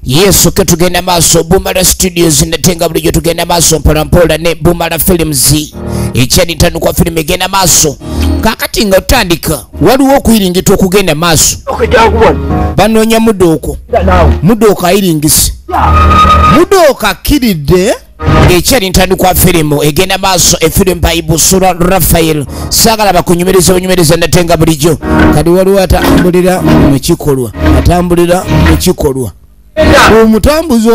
Yesu ke tugenda maaso Bumala Studios ndatenga bulijjo tugenda maaso mpolampola ne Bumala Films ekyali ntandikwa film egenda maaso kakati nga otandika waliwo okuyiringita okugenda maaso banoonya Mudooko ayiringise Mudooko akiridde ekyali ntandikwa film egenda maaso efilm Bible Sura Raphael saagala bakunyumereza ndatenga bulijjo kadi waliwo atambulira mu kikolwa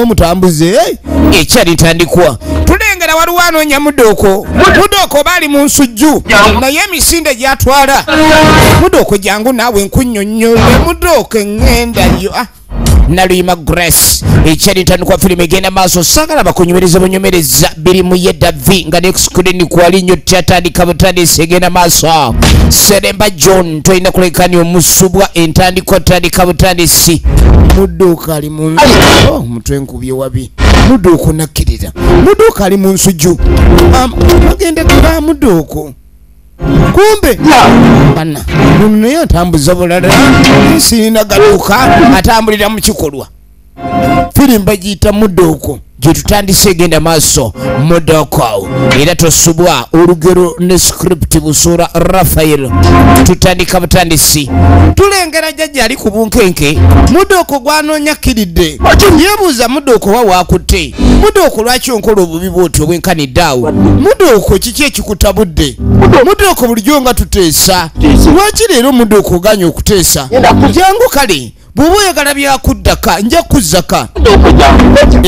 omutambuze ekyali ntandikwa tulengera waliwo anoonya Mudooko baali mu nsujju naye emisinde gyatwala Mudooko jangu naawe nkunnyonnyole Mudooko eŋŋendayo Naluyima Grace ekyali ntandikwa film egenda maaso saagala bakunyumereza biri mu yedda v nga next screen kwali nnyo tyatandika butandisi egenda maaso Seremba John tolina kulekani omusubwa entandikwa tandika butandisi Mudooko ali mu mutwe nkubye wabi Mudooko nakkirira Mudooko ali mu nsujju bagenda kuba Mudooko kumbe bana naye atambuza bulala sirina galuka atambulira mu kikolwa film bagiyita Mudooko gye tutandise egenda maaso Mudooko era tosubwa olugero ne script Busura Raphael tutandika butandisi tulengera jjajja ali ku bunkenke Mudooko gwanoonya kiridde yeebuuza Mudooko wawakutte Mudooko lwaki onkola obubi bwoti obwenkanidde awo Mudooko kiki ekikutabudde Mudooko bulijjo nga tuteesa lwaki leero Mudooko oganya okuteesa jangu kale bw'oba oyagala byakuddaka nja kuzzaka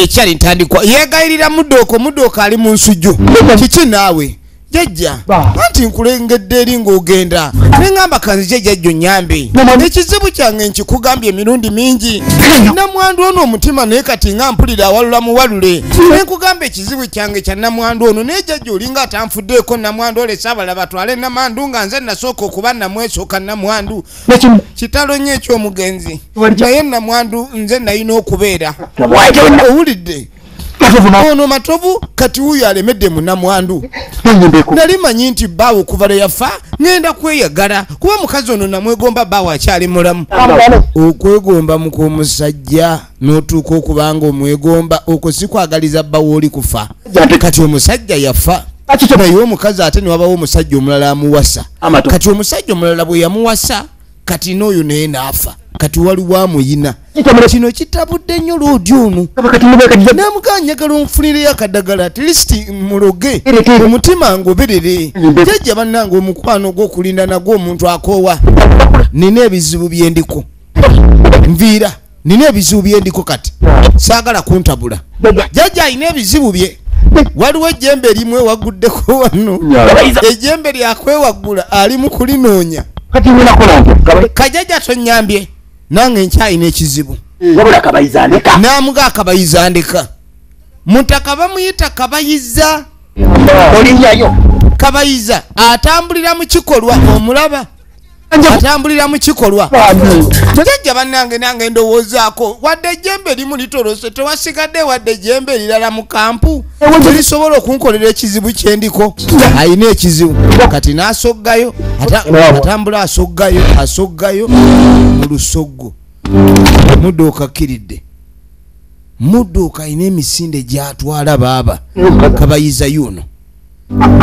ekyali ntandikwa yeegayirira Mudooko ali mu nsujju kiki naawe jjajja anti nkulengedde eri ng'ogenda neŋŋamba kanzije jjajja onnyambe ekizibu kyange nkikugambye emirundi mingi namwandu ono omutima naye kati nga mpulira awalula muwalule nenkugamba ekizibu kyange kya namwandu ono naye jjajja olinga atanfuddeeko namwandu olesa abala batwale namandu nga nze nasooka okuba namwesooka namwandu kitalo nnyo ekyomugenzi naye namwandu nze nalina okubeera owulidde ono matovu kati huyo alemedde munamwandu nali manyi nti baawo okuva lwe yafa ngenda kweyagala kuba mukazi ono namwegomba baawo akyali mulamu okwegomba mukomusajja n'otuuka okubanga omwegomba okwo si kwagaliza bbawo oli kufa kati omusajja yafa naye omukazi ate ne wabawo omusajja omulala amuwasa kati omusajja omulala bwe yamuwasa kati n'oyo naye n'afa kati waliwo amuyina kino kitabudde nnyo loodi ono namuganyagala onfunireyo akadagala at least muloge omutima ngoberere jjajja bannange omukwano gw'okulinda nagwo omuntu akoowa nina ebizibu byendiko nviira nina ebizibu byendiko kati saagala kuntabula jjajja alina ebizibu bye waliwo ejjembe erimwe waguddeko wano ejjembe lyakwewagula ali mu kulinoonya kajjajja tonnyambye nange nkyalina ekizibu namuga akabayiza ndeka mutaka bamuyita kabayiza kabayiza atambulira mu kikolwa omulaba atambulira mu kikolwa jjajja bannange nange ndowoozaako wadde ejjembe limu litolose tewasigadde wadde ejjembe lirala mu kampu lisobola okunkolera ekizibu kyendiko alina ekizibu kati n'asoggayo atambula asoggayo mu lusoggo Mudooko akiridde Mudooko alina emisinde gy'atwala baaba kabayiza yuno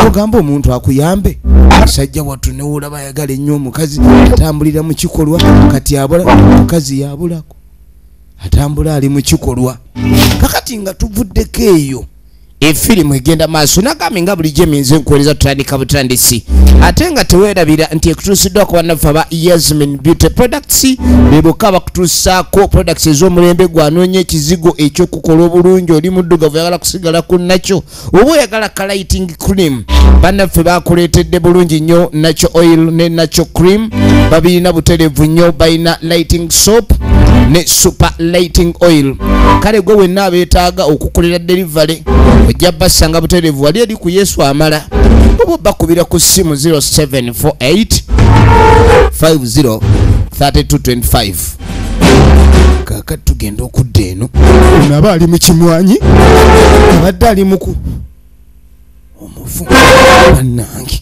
ogamba omuntu akuyambe musajja wattu newolaba ayagala ennyo omukazi atambulira mu kikolwa kati abula omukazi yabulako atambula ali mu kikolwa kakati nga tuvuddeko eyo efirimu egenda maaso nagambe nga bulijjo eminze nkuweereza tutandika butandisi ate nga teweerabira nti ekutuusiddwa ku bannaffe aba Yasmin Beauty Products beboka bakutuusaako products ez'omulembe gwanoonya ekizigo ekyokukola obulungi oli muddugavu yagala kusigala ku nakyo oba oyagala kalighting cream bannaffe bakuleetedde bulungi nnyo nakyo oil ne nakyo cream babirina butereevu nnyo balina lighting soap ne super lighting oil kale gwe wenna abeetaaga okukolera delivery ojja basanga butereevu wali eri ku Yesu amala oba bakubira ku ssimu 0748 503225 kakati tugenda okudda eno ono aba ali mu kimwanyi abadde ali muku omufu bannange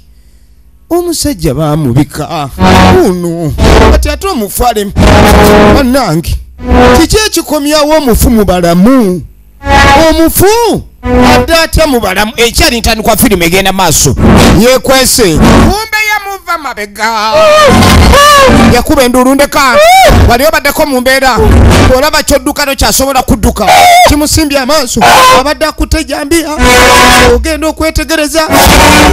omusajja baamubika uno kati ate omufale bannange kiki ekikomyawo omufu mu balamu omufu adde atya mu balamu ekyali ntandikwa firimu egenda maaso yekwese kumbe yamuva mabega yakuba enduulu ndeka wali obaddeko mu mbeera olaba kyoddukano kyasobola kudduka kimusimbye amaaso abadde akutejambia ogenda okwetegereza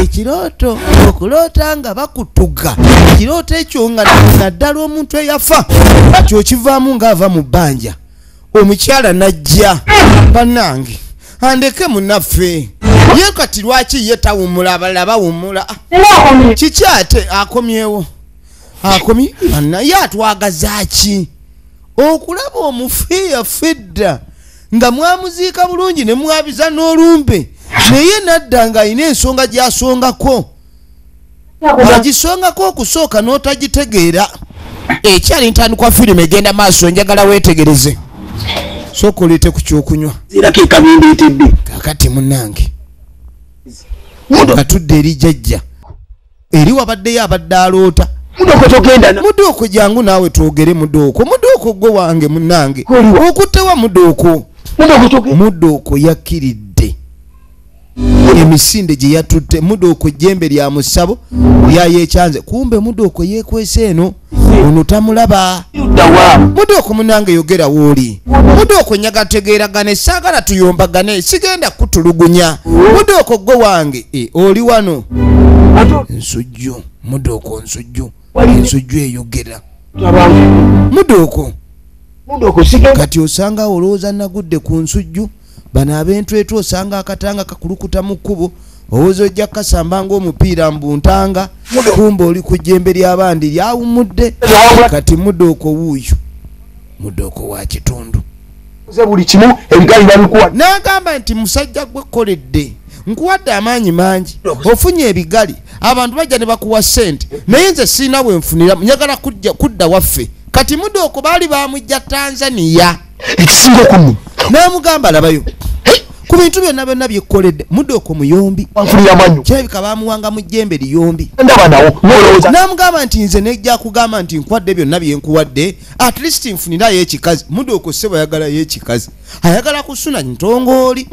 ekirooto okuloota nga bakutuga ekirooto ekyo nga naddala omuntu eyafa kyo kivaamu ng'ava mu bbanja omukyala najja bannange andeke munaffe ye kati lwaki ye tawummula abalala bawummula kiki ate akomyewo akomye naye atwagaza ki okulaba omufu yafedda nga mwamuziika bulungi ne mwabiza n'olumbe naye nadda nga alina ensonga gy'asongako agisongako okusooka n'otagitegeera ekyali ntandikwa firimu egenda maaso njagala weetegereze sooka oleete ku kyokunywa kakati munnange atudde eri jjajja eri wabaddeyo abadde aloota mudooko jangu naawe twogere mudooko gwe wange munnange okuttewa mudooko yakkiridde emisinde gye yatutte mudooko jjembe lya musabo lyayekyanze kumbe mudooko yeekwese eno ono tamulaba mudooko munnange yogera wooli mudooko nyagategeeragane saagala tuyombagane sigenda kutulugunya mudooko gwe wange oli wano ensujju mudooko ensujju eyogera mudooko kati osanga olowooza nagudde ku nsujju bano ab'entwetwe osanga akatanga kakulukuta mu kkubo owooza ojja kasamba ng'omupiira mbuntanga kumba oli ku jjembe ly'abandi lyawummudde kati mudooko wuuyo mudooko wa kitundu buli kimu ebigali babikuwa n'agamba nti musajja gwe koledde nkuwadde amaanyi mangi ofunye ebigali abantu bajja ne bakuwa ssente naye nze sirina bwenfunira njagala kudda waffe kati mudooko baali bamujja Tanzania ekisinga okumu n'amugamba labayo ku bintu byonna byonna byekkoledde mudooko muyombi kirabika bamuwanga mu jjembe liyombi n'amugamba nti nze nejja kugamba nti nkuwadde byonna byenkuwadde at least nfunirayo ekikazi mudooko ssebo ayagalayo ekikazi ayagala kusuna ntongooli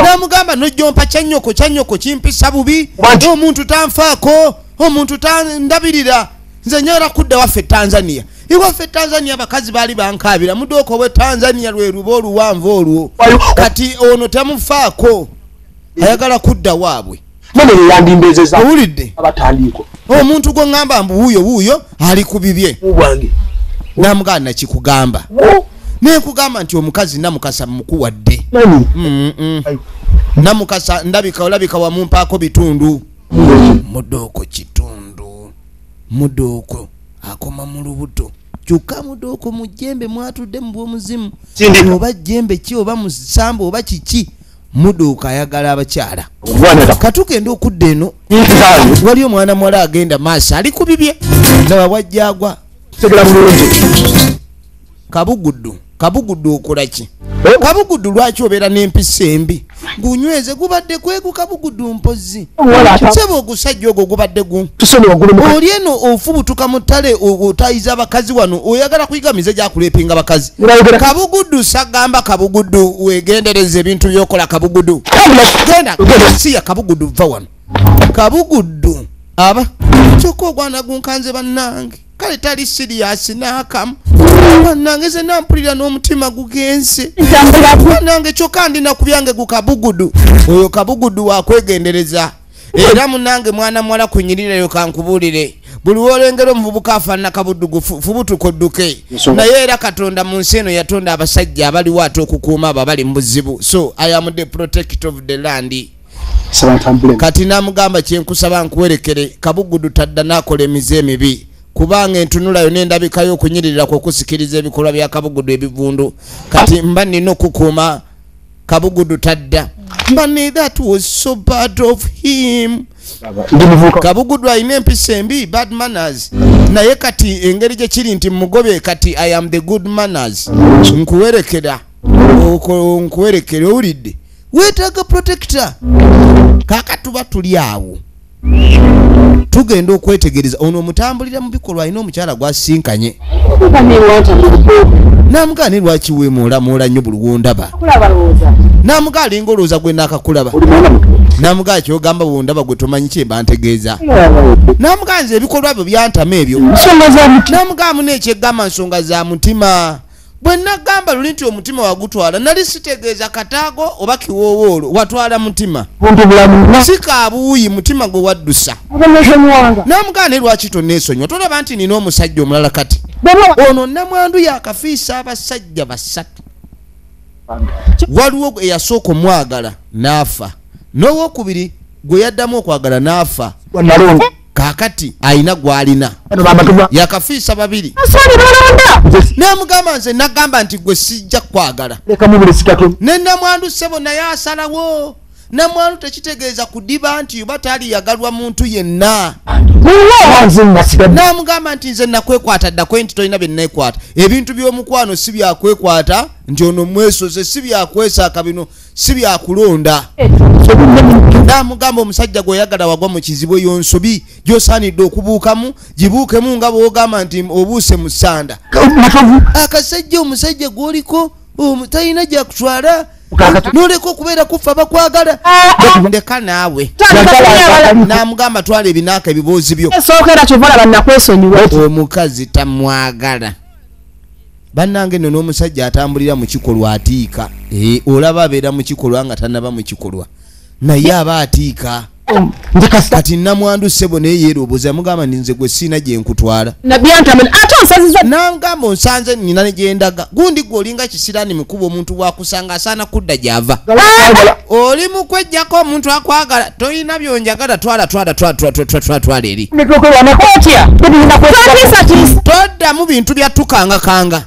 n'amugamba nojjompa kyanyoko kimpisa bubi omuntu tanfaako omuntu tandabirira nze nyala kudda waffe Tanzania iwaffe Tanzania abakazi baali bankabira mudooko we Tanzania lwe luba oluwanvu olwo kati ono tamufaako ayagala kudda waabwe owulidde omuntu gwe ŋŋamba mbu wuuyo ali ku bibye namugamba nakikugamba nekugamba nti omukazi namukasa mukuwadde namukasa olabika wamumpaako bitundu mudooko kitundu mudooko akoma mu lubuto kyokka mudooko mu jjembe mwatudde mu bw'omuzimu oba jjembe ki oba musamba oba kiki mudooko ayagala abakyala katugenda okudda eno wali omwana muwala agenda maaso ali ku bibye ndaba bwajjagwa kabuguddu okola ki kabuguddu lwaki obeera n'empisa embi gunyweze gubadde kwegu kabuguddu mpozi seba ogusajja ogwo gubadde oli eno ofubutuka mu ttale otayiza abakazi wano oyagala kuyigamiza gyakuleepinga bakazi kabuguddu sagamba kabuguddu wegendereza ebintu byokola kabuguddu genda siya kabuguddu va wano kabuguddu aba kyokka ogwana gunkanze bannange kale tali siriyasi n'akamu bannange ze nampulira n'omutima gugenze bannange kyokka ndina ku byange gukabugudu oyo kabugudu wakwegendereza era munange mwana muwala kunyirirayo kankubuulire buli wolengera omuvubuka afaanana kabuddu fubutuka odduke naye era Katonda mu nsi eno yatonda abasajja abaliwo ate okukuuma abo abali mu buzibu so I am the protector of the land kati namugamba kyenkusaba nkuwerekere kabugudu tadda n'akola emize emibi kubanga entunulayo n'endabikayo okunyirira kw'okusikiriza ebikolwa bya kabugudu ebivundu kati mba nina okukuuma kabugudu tadda mba that was so bad of him kabugudu alina empisa embi bad manners naye kati engeri gye kiri nti mugobe kati I am the good manners nkuwerekera owulidde weetaaga protector kakatuba tuli awo tugenda okwetegereza ono omutambulira mu bikolwa alina omukyala gwasinkanye namugane lwaki weemoolamoola nnyo buli wondaba namugale ngolooza gwe naakakulaba namugaa kyogamba bwondaba gwe tomanyi kyemba ntegeeza namugaa nze ebikolwa byo byantama ebyo namugaamu nekyegamba nsonga za mutima bwe nagamba luli nti omutima wagutwala nali sitegeeza kataago oba kiwoowoolo watwala mutima si kaabuuyi mutima gwe waddusa namugaa ne lwaki tonneesonyiwa tolaba nti nina omusajja omulala kati ono namwandu yakafiisa abasajja basatu waliwo eyasooka omwagala n'afa n'owokubiri gwe yaddamu okwagala n'afa kakati ayina gwalina yakafiisa babiri namugamba nze nagamba nti gwe sijja kwagala ne namwandu ssebo naye asalawo namwandu tekitegeeza kudiba nti oba taliyagalwa muntu yenna namugamba nti nze nakwekwata ddako nti tolina bye nnekwata ebintu by'omukwano si byakwekwata nti ono mwesoze si byakwesaaka bino si byakulonda namugamba omusajja gweyagala wagwa mu kizibu eyo nsobi gyosaanidde okubuukamu gibuukemu nga bwogamba nti obuuse mu ssanda akasajja omusajja gwoliko talina gyakutwala noleka okubeera kufa bakwagala ndeka naawe namugamba twala ebinaaka ebiboozi byo omukazi tamwagala bannange nno n'omusajja atambulira mu kikolwa atiika olaba abeera mu kikolwa nga tanaba mu kikolwa naye aba atiika kati namwandu ssebo naye yeeroboza mugamba nti nze gwe siina gye nkutwala nangamba onsanze nina ne gyendaga gundi gwe olinga kisiraani mukuba omuntu wakusanga asaana kudda gy'ava oli mukwejjako omuntu akwagala tolina byonjagala twala eri toddamu bintu byatukangakanga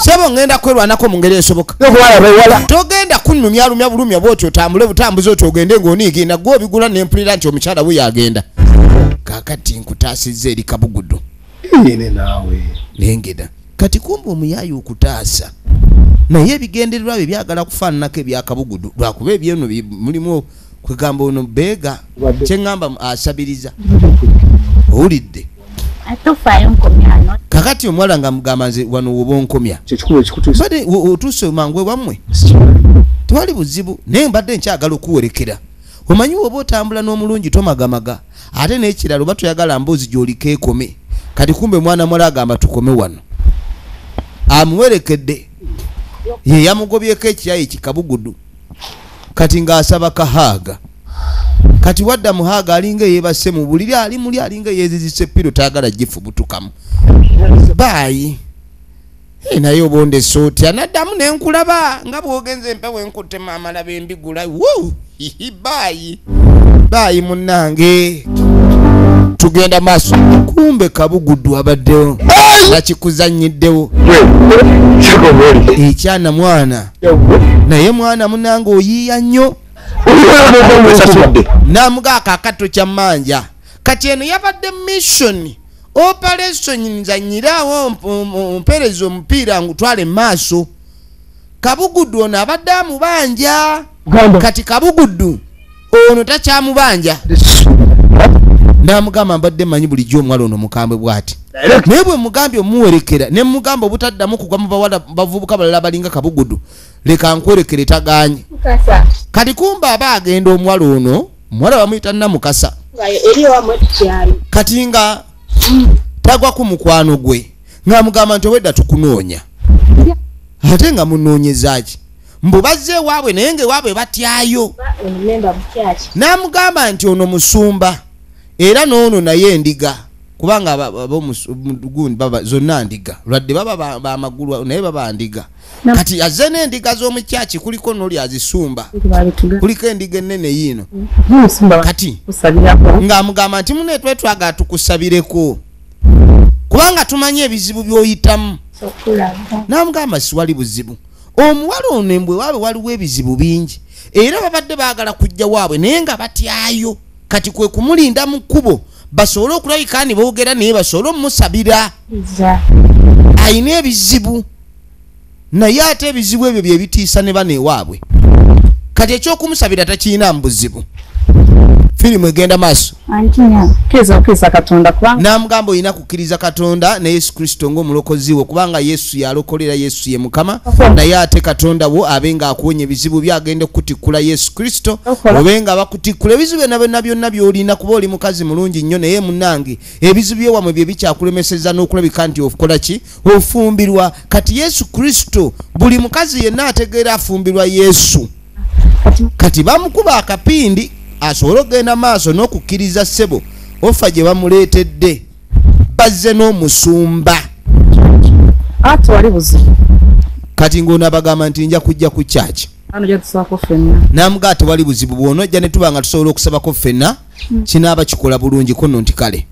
sebo ngenda kwerwanako mu ngeri esoboka togenda kunnumyalumya bulumya bwoti otambule butambuzi oti ogende ng'oniigenda gwe obigula nempulira nti omukyala we yagenda kakati nkutaasizza eri kabugudo lengeda kati kumba omuyaayi okutaasa naye ebigendererwa bye byagala kufaananako ebyakabugudu lwakuba ebyeno mulimu kwegamba ono beega kyeŋŋamba asabiriza owulidde kakati omuwala nga mugamba nze wano woba onkomya bade otuuse mangwe wammwe tewali buzibu naye mbadde nkyagala okuwerekera omanyi woba otambula n'omulungi tomagamaga ate n'ekirala oba toyagala mboozi gy'oliko ekome kati kumbe mwana mwala agamba tukome wano amuwerekedde ye yamugobyeko ekyayi kikabugudu kati ng'asaba kahaaga kati wadda muhaaga alinga yeebase mu buliri ali muli alinga yeezizise piro tayagala gifubutukamu baayi naye obondesa otya naddamu nenkulaba nga bwogenze empewo enkutte maamala bembigula baayi munnange tugenda maaso kumbe kabugudu abaddewo nakikuzanyiddewo ekyana mwana naye mwana munange oyiiya nnyo namugaaka akato kya manja kati eno yabadde mission operation nzanyiraawo mpereza omupiira ngutwale maaso kabugudu ono abadde amubanja kati kabugudu ono takyamubanja namugamba mbadde manyi bulijjo omuwala ono mukambwe bwati naye bwe mugambye omuwerekera ne mugamba obutaddamu kugwa mu bawala bavubuka balala balinga kabugudu leka nkwerekere tagaanye kati kumba aba agenda omuwala ono omuwala bamuyita namukasa kati nga tagwa ku mukwano gwe ng'amugamba nti obwedda tukunoonya ate nga munoonyezaki mbu bazze ewaabwe naye ng'ewaabwe batyayo n'amugamba nti ono musumba era n'ono naye endiga kubanga abomugundi baba zonna ndiga lwadde baba bamagulu naye baba ndiga kati azze n'endiga z'omukyaki kuliko n'oli azisumba kuliko endiga ennene yiino kati ng'amugamba nti mune twetwaga tukusabireko kubanga tumanyi ebizibu by'oyitamu n'amugamba siwali buzibu omuwala ono embwe waabwe waliwo ebizibu bingi era babadde baagala kujja waabwe naye nga batyayo kati kwe kumulinda mu kkubo basobole okulabika ni boogera naye basobole omusabira ayina ebizibu naye ate ebizibu ebyo bye bitiisa ne bano ewaabwe kati ekyokumusabira takiyina mu buzibu firimu egenda maaso. Antinya keza Katonda kubanga Namugamba olina kukkiriza Katonda ne Yesu Kristo ng'omulokozi wo kubanga Yesu yalokolera, Yesu ye Mukama, naye ate Katonda wo abenga akuwonya ebizibu byagenda okutikkula Yesu Kristo, obenga bakutikkula ebizibu byonna byolina kuba oli mukazi mulungi nnyo, naye munnange ebizibu byewamwe bye bikyakulemeseza n'okulabika nti ofukola ki, ofumbirwa. Kati Yesu Kristo buli mukazi yenna ategeera afumbirwa Yesu. Kati bamukuba akapindi asobola okugenda maaso n'okukkiriza ssebo ofa gye bamuleetedde bazze n'omusumba. ate wali buzibu. Kati ng'onaabagamba nti nja kujja ku kyaki. Ano gye tusabako ffenna. Namugaa tewali buzibu bw'onojja ne tuba nga tusobola okusabako ffenna kinaaba kikola bulungi ko nno nti kale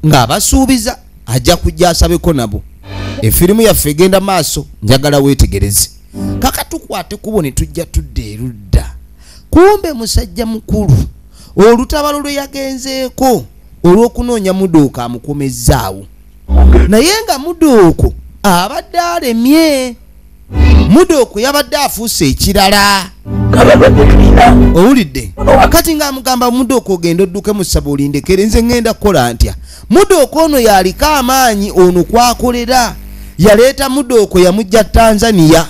ng'abasuubiza ajja kujja asabeko nabo. Efirimu yaffe egenda maaso, njagala weetegereze. Kaka tukwate kubo ne tujja tudde erudda. Kumbe musajja mukulu olutabalo lwe yagenzeeko olw'okunoonya Mudooka amukomezzaawo, naye nga Mudooka abadde alemye. Mudooka yabadde afuuse ekirala. Owulidde? Kati ng'amugamba Mudooka ogenda odduke mu ssabo olindekere nze ngenda kukola ntya. Mudooka ono yaliko amaanyi, ono kwakolera yaleeta Mudooka yamujja Tanzania.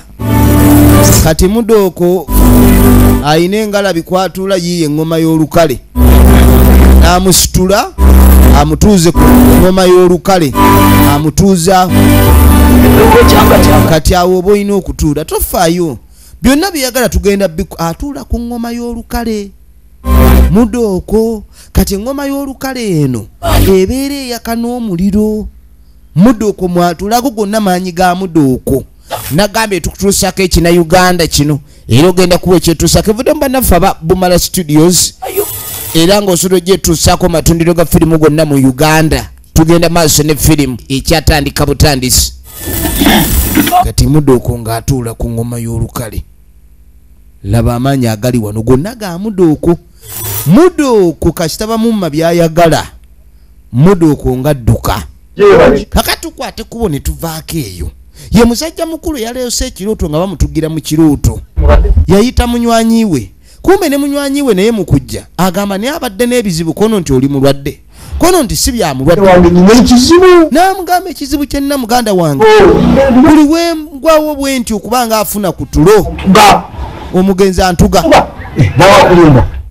Kati Mudooka ayina engala bikwatula yiye engoma y'olukale, n'amusitula amutuuze ku ngoma y'olukale, amutuuza. Kati awo oba olina okutuula, tofaayo byonna byeyagala tugenda atuula ku ngoma y'olukale. Mudooka kati engoma y'olukale eno ebeera eyaka n'omuliro. Mudooka mwatulako gonna maanyi ga Mudooka. Nagambye tukutuusako ekina Uganda kino era ogenda kuba ekyetuusako evudde mu bannaffe aba Bumala Studios, era ng'osobola ogyetuusaako matundiro ga firimu gonna mu Uganda. Tugenda maaso ne firimu ekyatandika butandisi. Kati Mudooka ng'atuula ku ngoma y'olukale, laba amaanyi agali wano gonna ga Mudooka. Mudooka kasitaba mumma byayagala, Mudooka ng'adduka. Kakati tukwate kubo ne tuvaako eyo. Ye musajja mukulu yaleese ekirooto nga bamutugira mu kirooto. Yayita munywanyi we. Kumbe ne munywanyi we naye mukujja agamba naye abadde n'ebizibu kono nti oli mulwadde. Kono nti si bya mulwadde. N'amugamba ekizibu kye nna muganda wange. Buli wengwawo bwe nti okubanga afuna ku tulo. Omugenzi antuga.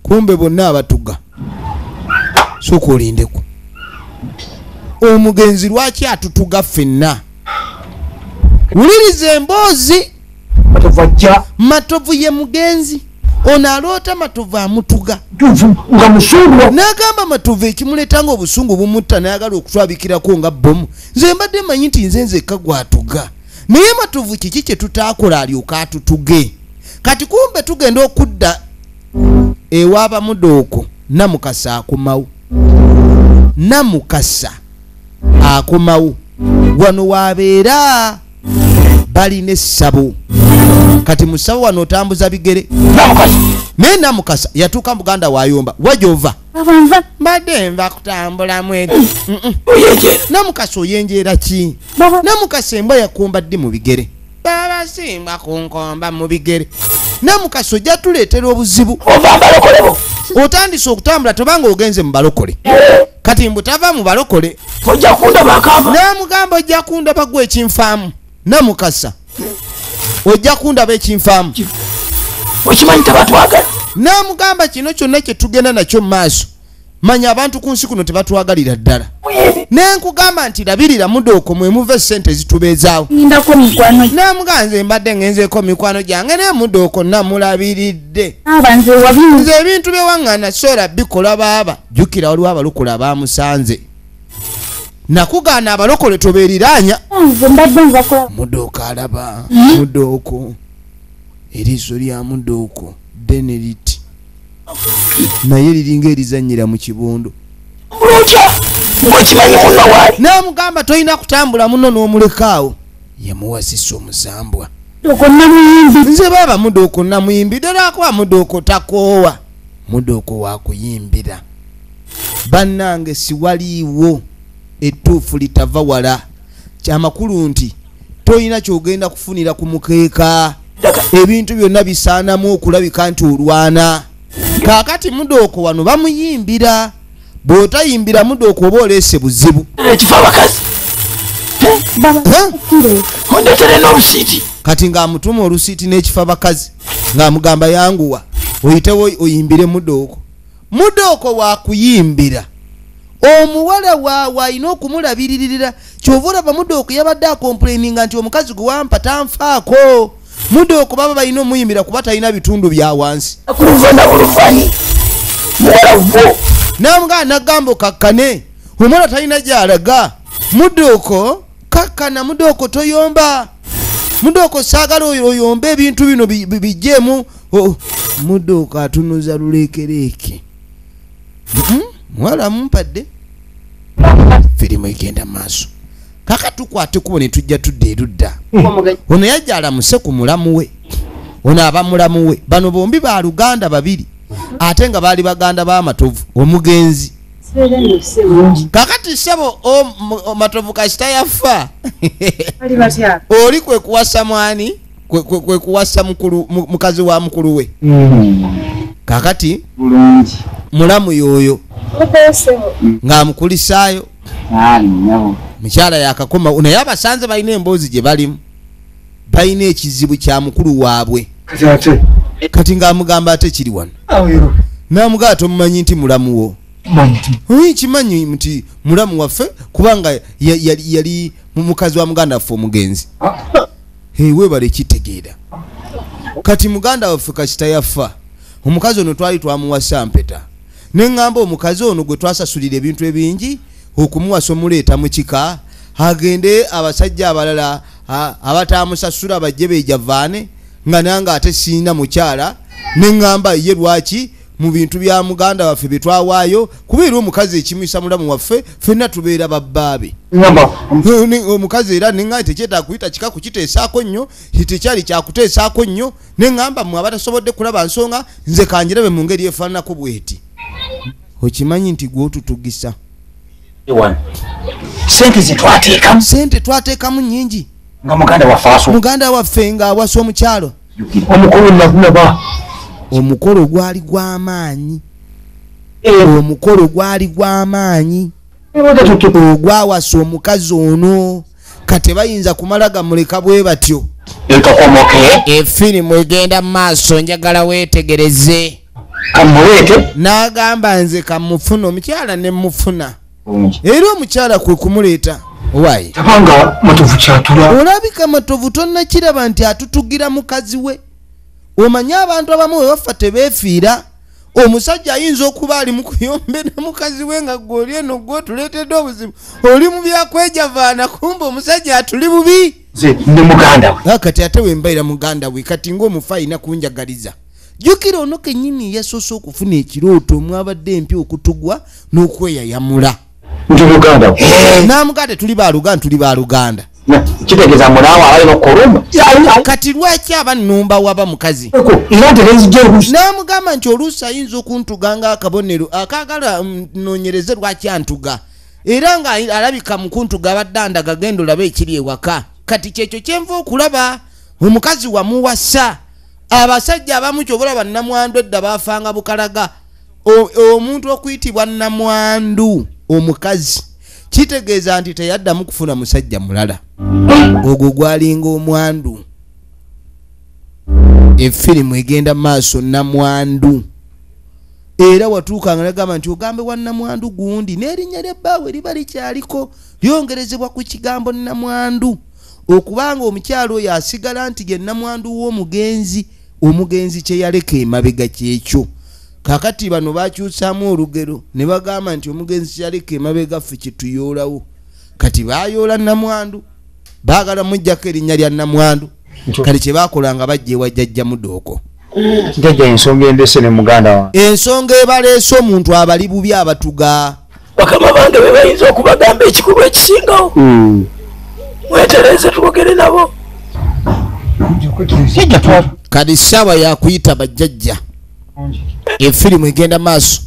Kumbe bonna abatuga. Sooka olindeku. Omugenzi lwaki atutuga ffenna? Wuliriza emboozi. Matovu ye mugenzi. Ono aloota Matovu amutuga. N'agamba Matovu ekimuleetanga obusungu bumutta n'ayagala okutwabikirako nga bomu. Nze mbadde manyi nti nze nzekka gwatuga. Naye Matovu kiki kye tutaakola alyoka atutuge. Kati kumbe tugenda okudda ewaaba Mudooka. Namukasa akomawo. Namukasa akomawo. Wano wabeera balina essabo. Kati mu ssabo wano otambuza bigere. Naye Namukasa yatuuka muganda wayomba. Wajova mbadde nva kutambula mwedi. Namukasa oyenjeera ki? Namukasa embwa yakomba ddi mu bigere. Baba simba kunkomba mu bigere. Namukasa ojja tuleetera obuzibu. Otandise okutambula tobanga ogenze mu balokole. Kati mbutava mu balokole. Namugamba ojja kundaba gwe ekinfaamu. Namukasa ojja kundaba ekinfaamu. Okimanyi tabatwagala. Namugamba kino kyonna kye tugenda nakyo mu maaso. Manya abantu ku nsi kuno tebatwagalira ddala. Nenkugamba nti labirira Mudooka mwe muve ssente zitubeezaawo. Ndako mikwano. Namugamba nze mbadde ngenzeeko mikwano gyange naye Mudooka namulabiridde. Abanze wabinu. Nze ebintu byewaŋŋaana sola bikola baaba. Jjukira waliwo abalokole abamusanze. Nakugaana abalokole tobeeriraanya. Nze mbadde nva kola. Mudooka alaba. Mudooka eriiso lya Mudooka ddene liti. Naye liringa erizannyira mu kibondo. Namugamba tolina kutambula muno n'omulekaawo. Yamuwasisa omusambwa. Nze baaba Mudooka namuyimbidde lwakuba Mudooka takoowa. Mudooka waakuyimbira. Bannange siwaliiwo ettuufu litava wala. Kyamakulu nti tolina kyogenda kufunira ku mukeeka. Ebintu byonna bisaanamu okulabika nti olwana. kakati Mudooko wano bamuyimbira bw'otayimbira Mudooko oba oleese buzibu ekifa abakazi ondeetere n'obusiiti kati ng'amutuma olusiiti n'ekifa bakazi ng'amugamba yanguwa oyitewo oyimbire Mudooko wakuyimbira omuwala waawe alina okumulabiririra kyova olaba Mudooko yabadde akomplaininga nti omukazi gwe wampa tanfaako Mudooko baba balina omuyimbira kuba talina bitundu bya wansi namugaa nagamba okakkane omwana talina gy'alaga Mudooko kakkana Mudooko toyomba Mudooko saagala oyomba ebintu bino bijjeemu Mudooko atunuza luleekereeke mwala mumpadde firimu egenda maaso kaka tukwate kubo ne tujja tudde erudda ono yajja alamuse ku mulamu we ono aba mulamu we bano bombi ba Luganda babiri ate nga baali baganda b'amatovu omugenzi kakati sebo matovu kasita yafa oli kwe kuwasa mwani kwe kuwasa mukazi wa mukulu we kakati mulamu yoyo ng'amukulisaayo mukyala yakakoma naye abasanze balina emboozi gye balimu balina ekizibu kya mukulu waabwe kati ng'amugamba ate kiri wano n'amugamba tomumanyi nti mulamu wo kimanyi nti mulamu waffe kubanga yali mukazi wa muganda waffe omugenzi weebale kitegeera kati muganda waffe kasita yafa omukazi ono twali twamuwasa mpeta neŋŋamba omukazi ono gwe twasasulira ebintu ebingi okumuwasa omuleeta mu kika agende abasajja abalala abatamusasula bajje beejavaane nga nange ate siina mukyala neŋŋamba ye lwaki mu bintu bya muganda waffe bye twawaayo kubeera omukazi ekimwisa mulamu waffe ffenna tubeera babbaabe omukazi era neŋŋamba tekyetaaga kuyita kika kukiteesaako nnyo tekyali kyakuteesaako nnyo neŋŋamba mmwe abatasobodde kulaba nsonga nze kanjirabe mu ngeri efaananako bweti okimanyi nti gw'otutugisa sente twateekamu nnyingi nga muganda waffe ng'awasa omukyalo omukolo gwali gw'amaanyi ogwawasa omukazi ono kati bayinza kumala gamuleka bwe batyo efirimu egenda mu maaso njagala weetegereze n'agamba nze kamufuna omukyala ne mufuna era omukyala kwe kumuleeta owaayi olabika matovu tonnakiraba nti atutugira mukazi we omanyi abantu abamu we bafa tebeefiira omusajja ayinza okuba ali mu kuyombe ne mukazi we nga gwoli eno gwotuleetedde obuzibu oli mu byakwejavaana kumbe omusajja atuli bubi kati ate wembaira muganda we kati ng'omufa alina kunjagaliza jjukira ono kennyini yasoose okufuna ekirooto mwabadde empya okutugwa n'okweyayamula n'amugande tuli baluganda kitegeeza mulaawo abalina okukolumba kati lwaki abannumba waba mukazi n'amugamba nti oluusi ayinza okuntuga nga akabonero akaagala noonyereze lwaki antuga era nga alabika mukuntuga abaddanda gagenda olabe ekiri ewaka kati kyekyo kyenva okulaba omukazi wamuwasa abasajja abamu kyobalaba nnamwandu edda baafanga bukalaga omuntu okuyitibwa nnamwandu omukazi kitegeeza nti teyaddamu kufuna musajja mulala ogwo gwalinga omwandu efirimu egenda maaso nnamwandu era watuukanga nagamba nti ogambe wa nnamwandu gundi n'erinnya ly'ebbaawe liba likyaliko lyongerezebwa ku kigambo nnamwandu okubanga omukyalo oyo asigala nti ye nnamwandu w'omugenzi omugenzi kye yaleka emabega kyekyo kakati bano bakyusaamu olugero ne bagamba nti omugenzi kye yaleka emabega ffe kyetuyoolawo kati bayoola nnamwandu baagala mujjako erinnya lya nnamwandu kale kye baakolanga bajja ewa jjajja Mudooko jjajja ensonga endese ne muganda wa ensonga ebaleese omuntu abali bubi abatuga bakama bange be bayinza okubagamba ekikulu ekisingawo mwetereze twogere nabo kati ssaawa yakuyita bajjajja efirimu egenda maaso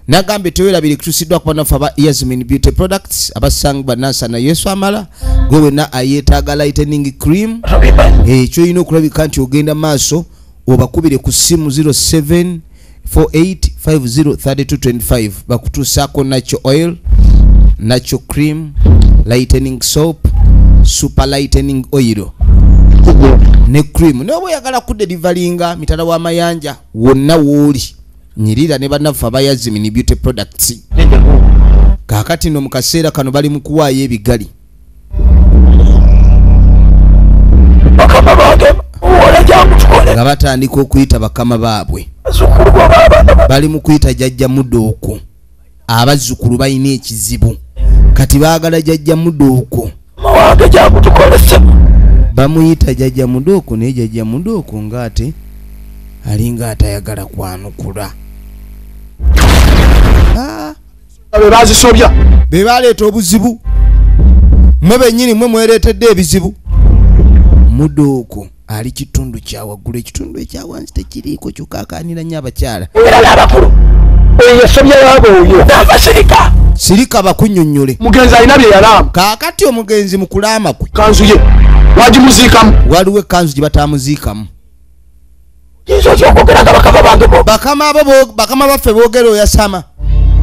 nagambe tewerabire kutusiddwa ku banafu aba Yasmin Beauty Products abasangu banansa na Yesu amala gwe wena ayeetaaga lightening cream ekyo olina okulabika nti ogenda maaso obakubire ku ssimu 07 48503225 bakutusaako nacho oil, nacho cream, lightening soap, super lightening oil ne cream. Nobo yagala kudelivaringa mitala wa mayanja wonna woli nyirira ne banafa bayazimini beauty products. Kakati no mukaseera kano bali mukuwaayo ebigali. Nga batandika okuyita bakama baabwe bali mu kuyita jjajja Mudooko. Abazzukulu balina ekizibu kati baagala jjajja Mudooko bamuyita jjajja Mudooko naye jjajja Mudooko ng'ate alinga atayagala kwanukula. Be baleeta obuzibu mwe bennyini mwe mwereetedde ebizibu. Mudooko ali kitundu kya waggulu, ekitundu ekyawansi tekiriiko kyokaakanira nnyo abakyala. Sirika bakunnyonnyole. Mugenzi alina bye yalaamu. Kaakati omugenzi mu kulaama kwe kanzu ye wagimuziikamu. Waliwo ekkanzu gye bataamuziikamu. Bakama baffe boogera oyasama.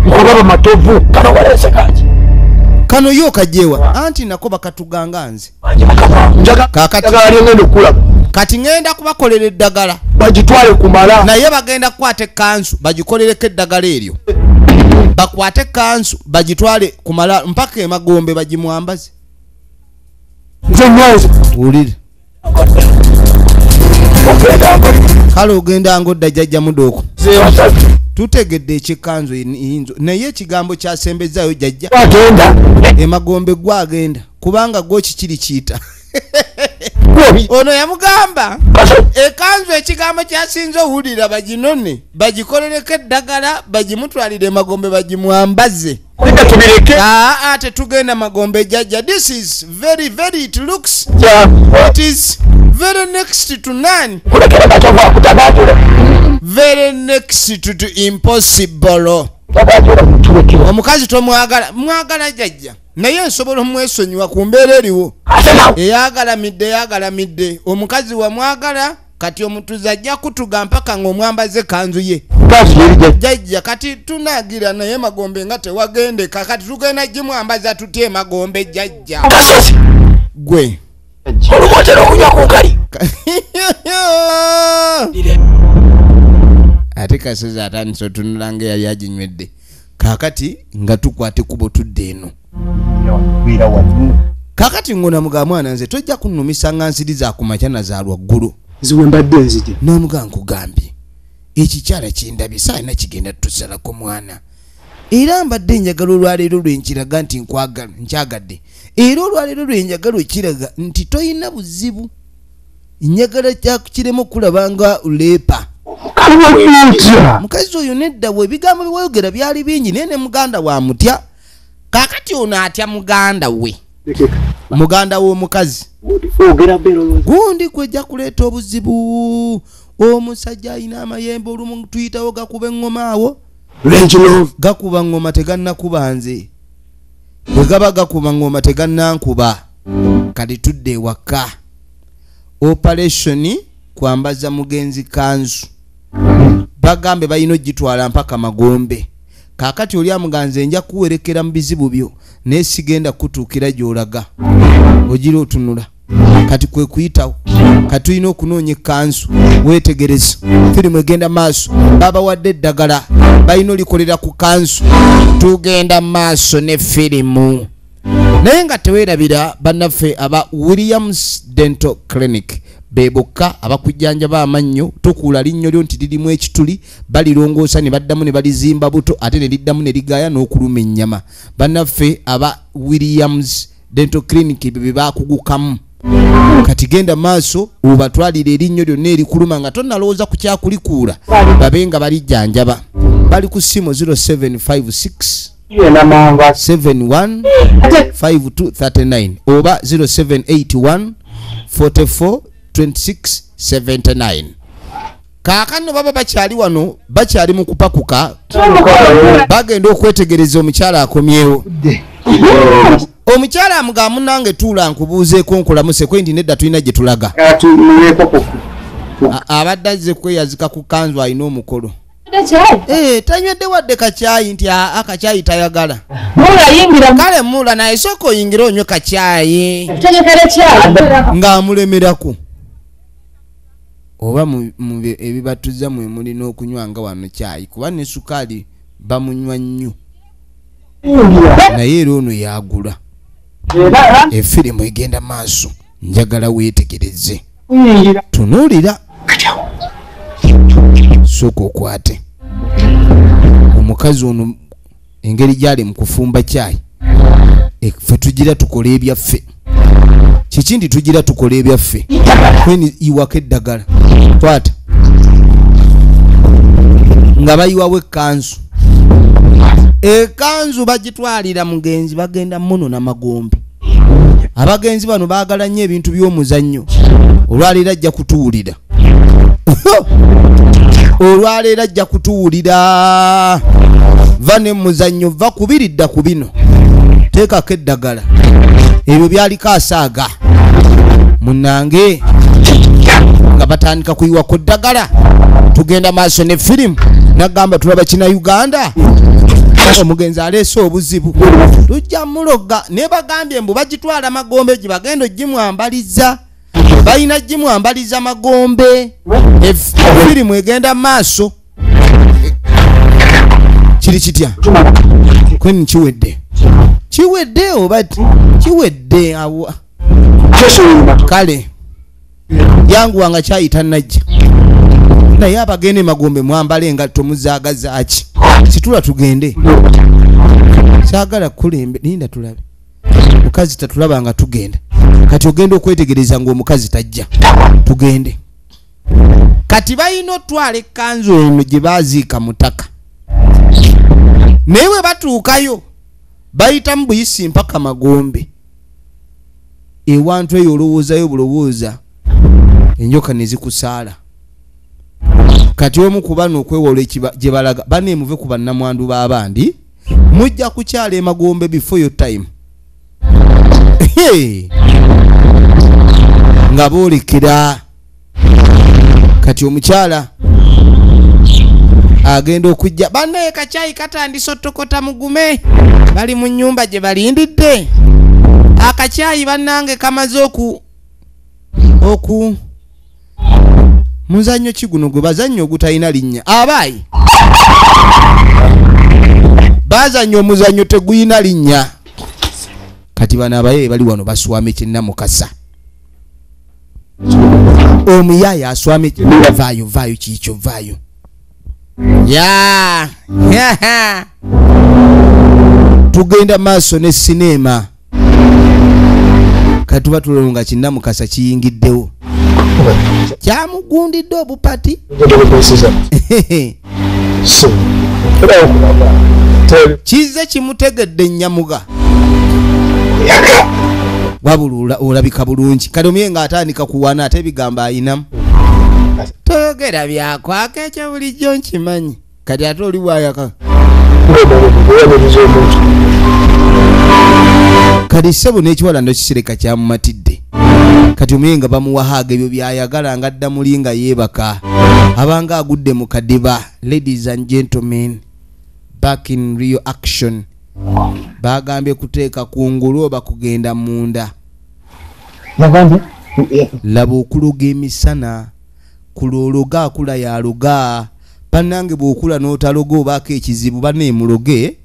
Nkolaba matovu kano walese kaji. Kano yo kajewa anti nako bakatuganga nze. Kakati ngendo kula. Kati ngenda kubakolera eddagala bagitwale kumala. Naye bagenda kwate kansu bagikolereko eddagala eryo. Bakwate kansu bagitwale kumala mpaka emagombe bagimwambaze. Nze nyanzi. Ulire. Kale ogenda ngodda jjajja Mudooko. Tutegedde ekikanzu eyinzo naye ekigambo kyasembezaayo jjajja agenda emagombe gwagenda kubanga gwo kikiri kiyita. Ono yamugamba ekanzu ekigambo kyasinze owulira baginone bagikolereko eddagala bagimutwalire emagombe bagimwambaze. Ate tugenda magombe jjajja. This is very it looks it is very next to none. Very next to impossible. Omukazi mwagala jjajja naye nsobola omwesonyiwa ku mbeera eriwo. Eyagala midde omukazi wa mwagala kati omutuzi ajja kutuga mpaka ng'omwambaze kanzu ye. Jjajja kati tunagira naye magombe nga tewagendeka kati tugenda gimwambaza tutye magombe jjajja. Gwe olumotero okunywa ku nkali. Ate kasozi atandise otunula nga yali aginywedde kakati nga tukwate kubo tudde eno. Kakati ngona muga mwana nze tojja kunnumisa nga nsiri za kumakya na za lwaggulu ziwe mbadde nzije n'omuga nkugambye ekikyala kindabye saalina kigenda tusalako mwana era mbadde njagala olwaleero lwenkiraga nti nkyagadde era olwaleero lwenjagala okiraga nti toyina buzibu njagala kyakukiremu okulabanga uleepa. Mukazi oyo nedda we ebigambo byewayogera byali bingi naye ne muganda wa mutya. Kakati ono atya muganda we muganda w'omukazi gundi kwejja kuleeta obuzibu. Omusajja alina amayembe olumu tuyitawo gakuba eŋŋoma awo gakuba ŋŋoma tegannakuba nze bwe gaba gakuba ŋŋoma tegannankuba kati tudde ewaka. Operation kwambaza mugenzi kanzu bagambe balina ogitwala mpaka magombe. Kakati oli amuganze nja kuwerekera mu bizibu byo naye sigenda kutuukira gy'olaga ogira otunula kati kwe kuyitawo kati tulina okunoonya ekkanzu weetegereza firimu egenda maaso babawadde eddagala balina olikolera ku kanzu tugenda maaso ne firimu. Naye nga teweerabira bannaffe aba Williams Dental Clinic bebokka abakujjanjaba amannyo tokuula linnyo lyo nti lirimu ekituli balirongoosa ne baddamu ne balizimba buto ate ne liddamu ne ligaaya n'okuluma ennyama. Bannaffe aba Williams Dental Clinic bye bakugukamu kati genda maaso obatwalire erinnyo lyonna erikuluma nga tonnalowooza ku kyakulikuula babe nga balijjanjaba. Bali ku ssimu 0756 71 5239 oba 0781 44 2679. Kaakano baba bakyali wano bakyali mu kupakuka bagenda okwetegereza omukyala akomyewo. Omukyala amugamu nange tuula nkubuuzeeko nkulamu sekwendi nedda tulina gye tulaga. Abadde azze kweyazika ku kanzu alina omukolo. tanywedde wadde kacyayi nti akacyayi tayagala. Mula kale mula naye sooka oyingira onywe kacyayi ng'amulemerako. Oba mu ebibatuza mwe mulina okunywa nga wano cyayi kuba ne sukaali bamunywa nnyo. Naye era ono yagula. Efirimu egenda maaso njagala weetegereze. Tunuulira. Sooka okwate. Omukazi ono engeri gy'ali mu kufumba cyayi. Ffe tugira tukole ebyaffe. Kiki ndi tugira tukole ebyaffe. Kweni iwako eddagala. Kwata. Nga bayiwawo ekkanzu. Ekanzu bagitwalira mugenzi bagenda muno na magombe. Abagenzi bano baagala nnyo ebintu by'omuzannyo. Olwaleero ajja kutuwulira. Olwaleero ajja kutuwulira. Va ne muzannyo va kubiridda ku bino. Teekako eddagala. Ebyo byaliko asaaga. Munnange nga batandika kuyiwako ddagala. Tugenda maaso ne firimu. Nagamba tulaba kina Uganda. Omugenzi aleese obuzibu. Tujja muloga ne bagambye mbu bagitwala magombe gye bagenda ogimwambaliza. Balina gimwambaliza magombe. Firimu egenda maaso. Kiri kitya? Kweni kiwedde. Kiwedde oba kiwedde awa. Kale yangu wanga kyayita najja. Naye abagende magombe mwambale engatto muzaagazaaki. Situla tugende. Saagala kulembe linda tulabe. Mukazi tatulaba nga tugenda. Kati ogenda okwetegereza ng'omukazi tajja. Tugende. Kati bayina otwala ekkanzu eno gye baaziika mutaka. Naye bwe batuukayo bayitamu buyisi mpaka magombe. Ewantu eyo olowoozayo bulowooza enjoka ne zikusaala. Kati omu ku bano okwewola gye balaga baneemuve ku bannamwandu b'abandi mujja kukyala emagombe before your time. Nga boolekera. Kati omukyala agenda okujja bannaye kacyayi katandise otokota mugume. Bali mu nnyumba gye balindidde. Akacyayi bannange kamaze oku muzannyo kiguno gwe bazannyo ogutalina linnya. Abaayi bazannyo omuzannyo teguyina linnya. Kati bano abaye bali wano baswame kyenna mukasa. Omuyaya aswame vaayo kiikyo vaayo. Ya tugenda maaso ne sinema. Kati batulonga kinna mukasa kiyingiddewo. Kyamugundidde obupati. Kize kimutegedde nnyamuga. Wabula olabika bulungi. Kati omye nga atandika kuwana ate bigamba ayinamu. Toyogera byakwaka ekyo bulijjo nkimanyi. Kati ate oli bwayaka. Kati ssebo n'ekiwala ndo kisireka kyamumatidde. Kati omye nga bamuwahaaga ebyo byayagala nga adda muli nga yeebaka. Abanga agudde mu kadiba. Ladies and gentlemen, back in real action. Bagambye kuteeka kungulu oba kugenda munda. Laba okuluga emisana. Kulologa akula yaluga. Bannange bw'okula n'otaloga obaako ekizibu baneemuloge.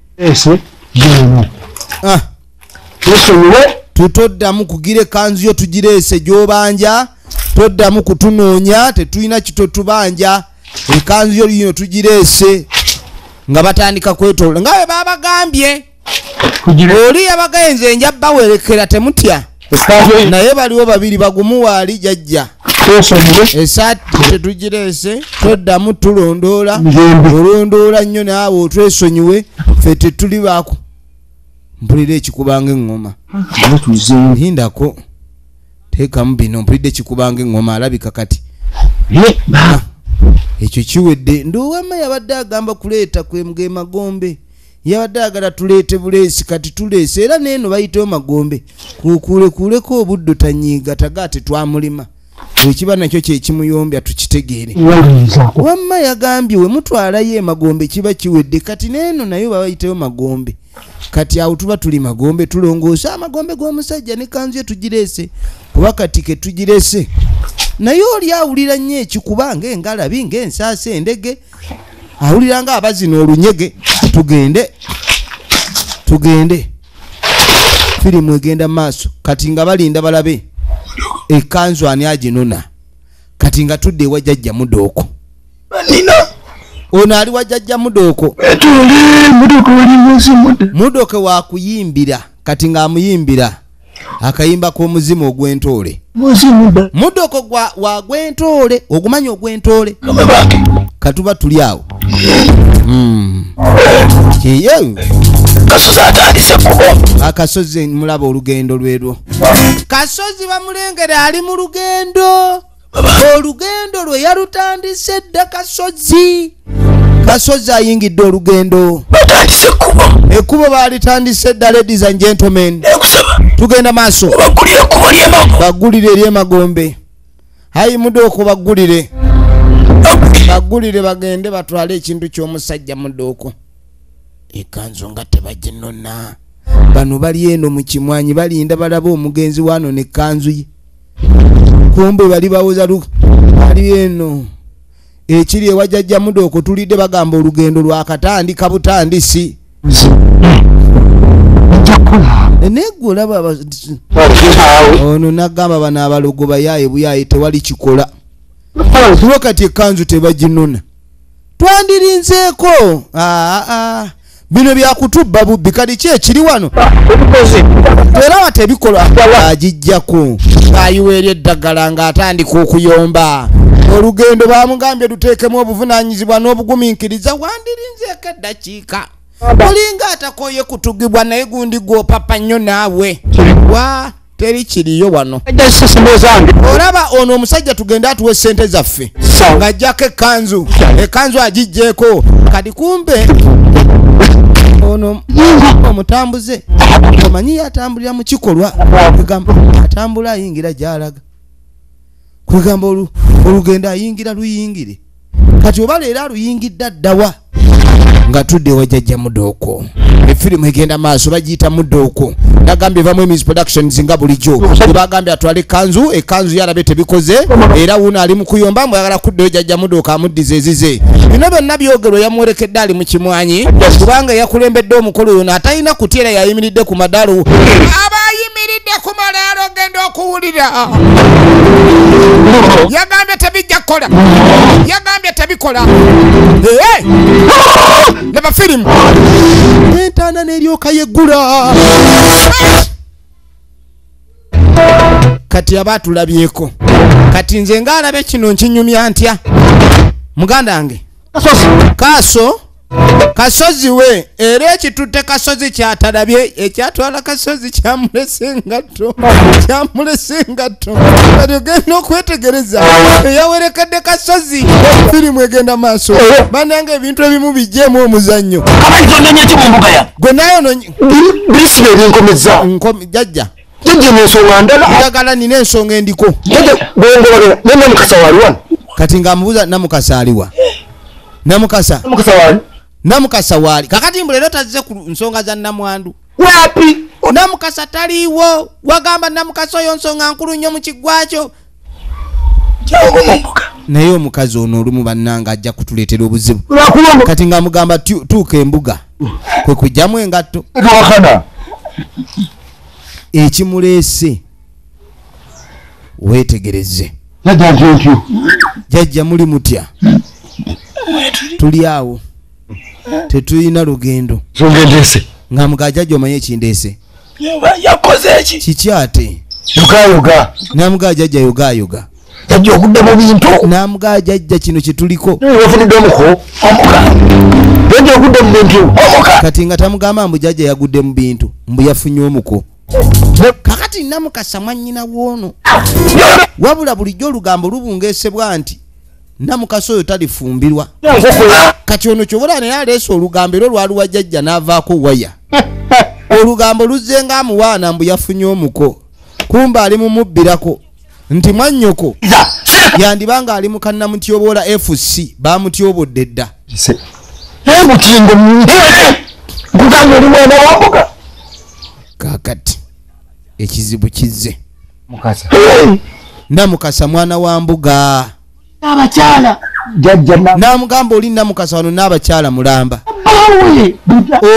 Tutoddamu kugira ekkanzu yo tugireese gy'obanja. Toddamu kutunoonya tetulina kitotubanja. Ekkanzu yo lino tugireese. Nga batandika kwetoola nga bwe babagambye. Oli yabagenze njabba werekera temutya. Naye baliwo babiri bagumu waali jajja. Esaati tetugireese. Toddamu tulondoola. Olondoola nnyo naawe otwesonyiwe. Ffe tetuli baako. Mpulira ekikubanga eŋŋoma. Hindako. Teekamu bino mpulidde ekikubanga eŋŋoma alabika kati. Ekyo kiwedde. Ndoowama yabadde agamba kuleeta kwemge magombe. Yabadde agala tuleete buleesi kati tuleese era neeno bayiteho magombe. Kukuleko obuddo tanyiiga tagaate twamulima. ekiba nakyo kyekimuyombya tukitegeere. Wamma yagambye we mutwalayo emagombe kiba kiwedde kati neeno nayo babayiteyo magombe kati awo tuba tuli magombe tulongoosa amagombe g'omusajja ne kanzu ye tugireese kuba kati ke tugireese naye oli awulira nnyo ekikuba ng'engalabi ng'ensaasa endege awulira nga abazina olunyege. Tugende firimu egenda maaso kati nga balinda balabe ekanzu ani aginona kati nga tudde ewa jjajja Mudooko. Ono ali wa jjajja Mudooko. Mudooko wakuyimbira kati nga amuyimbira akayimba k'omuzimu ogw'entoole. Mudooko wa gw'entoole ogumanyi ogw'entoole katuba tuli awo. Kasozi atandise kubo. Akasozi mulaba olugendo lwerwo. Kasozi bamulengera ali mu lugendo. Olugendo lwe yalutandise dda Kasozi. Kasozi ayingidde olugendo. Batandise kubo. Ekkubo balitandise dda, ladies and gentlemen. Tugenda maaso. Bagulire ery'emagombe. Hayi Mudooko bagulire. Bagulire bagende batwale ekintu ky'omusajja Mudooko. Ekanzu nga tebaginona. Bano bali eno mu kimwanyi balinda balaba omugenzi wano ne kanzu ye. Kumbe bali bawoza bali eno. Ekiri ewa jjajja Mudooko tulidde bagamba olugendo lwakatandika butandisi. Negula baba ono nagamba bana abalogo bayaye buyaye tewali kikola. Wakati ekanzu tebaginona. Twandirinzeeko. Bino byakutubba bubbi kali ki ekiri wano. Era watebikola agijjako ayiweerya eddagala ng'atandika okuyomba. Olugendo bamugambye luteekemu obuvunaanyizibwa n'obugumiikiriza. Wandirinzeeko eddakiika. Olinga atakoye kutugibwa naye gundi gw'opapa nnyo naawe. Teri kiriyo wano. Olaba ono omusajja tugenda atuwe ssente zaffe ng'ajjako ekanzu agijjeeko kati kumbe ono omutambuze omanyi yatambulira mu kikolwa kwegamba atambula ayingira gy'alaga kwegamba olugendo ayingira luyingire kati oba leero aluyingidde addawa nga tudde ewa jjajja Mudooko. Efirimu egenda maaso bagiyita Mudooko. Nagambye vamu Emis Productions nga bulijjo bagambye atwale ekanzu yalabe tebikoze era wuno ali mu kuyomba mbu ayagala kuddayo jjajja Mudooko amuddiza ezize. Bino byonna byogerwa yamuwerekedde ali mu kimwanyi kubanga yakulembedde omukolo oyo n'atalina kutyera yayimiridde ku madaalo. Abayimiridde ku madaalo genda okuwulira. Yagambye tebijja kukola. Yagambye tebikola. Leba firimu entaana n'eryoka yeggula. Kati abaatulabyeko kati nze ng'alaba kino nkinyumya ntya muganda wange Kasozi we era ekitutte Kasozi kyatalabye ekyatwala Kasozi kyamulese engatto kati ogenda okwetegereza eyawerekedde Kasozi. Firimu egenda maaso bannange ebintu ebimu bijjeemu omuzannyo gwe nayo jjajja njagala nina ensonga endiko kati ng'amubuuza Namukasa aliwa. Namukasa waali kakati mbu leero tazze ku nsonga za Namwandu. Wapi? Namukasa taliiwo. Wagamba Namukasa oyo nsonga nkulu nnyo mu kiggwakyo. Naye omukazi ono olumu bannanga ajja kutuleetera obuzibu. Kati ng'amugamba tuuka embuga kwe kujjamu engatto. Ekimuleese weetegereze. Jjajja muli mutya? Tuli awo tetulina lugendo ng'amugaa jjajja omanyi ekindeese yakoze eki kiki ate yoga namugaa jjajja yoga jjajja okudde mu bintu namugaa jjajja kino kyetuliko wafudde omuko jjajja okudde mu bintu kati nga tamugamba mbu jjajja yagudde mu bintu mbu yafunye omuko kakati Namukasa mwannyina woono wabula bulijjo olugambo lubungeesebwa nti Namukasa oyo talifumbirwa. Kati ono kyobola naye aleese olugambo era lwaluwa jjajja n'avaako waya. Olugambo luzze ng'amuwaana mbu yafunye omuko kumba ali mumubbirako nti mwannyoko yandibanga ali mu kannamutyobola FC bamutyobodde dda mutingo kugamba oli mwana wa mbuga kakati ekizibu kizze Mukasa. Namukasa mwana wa mbuga abakyala jajja namugamba oli Namukasa wano n'abakyala mulamba awe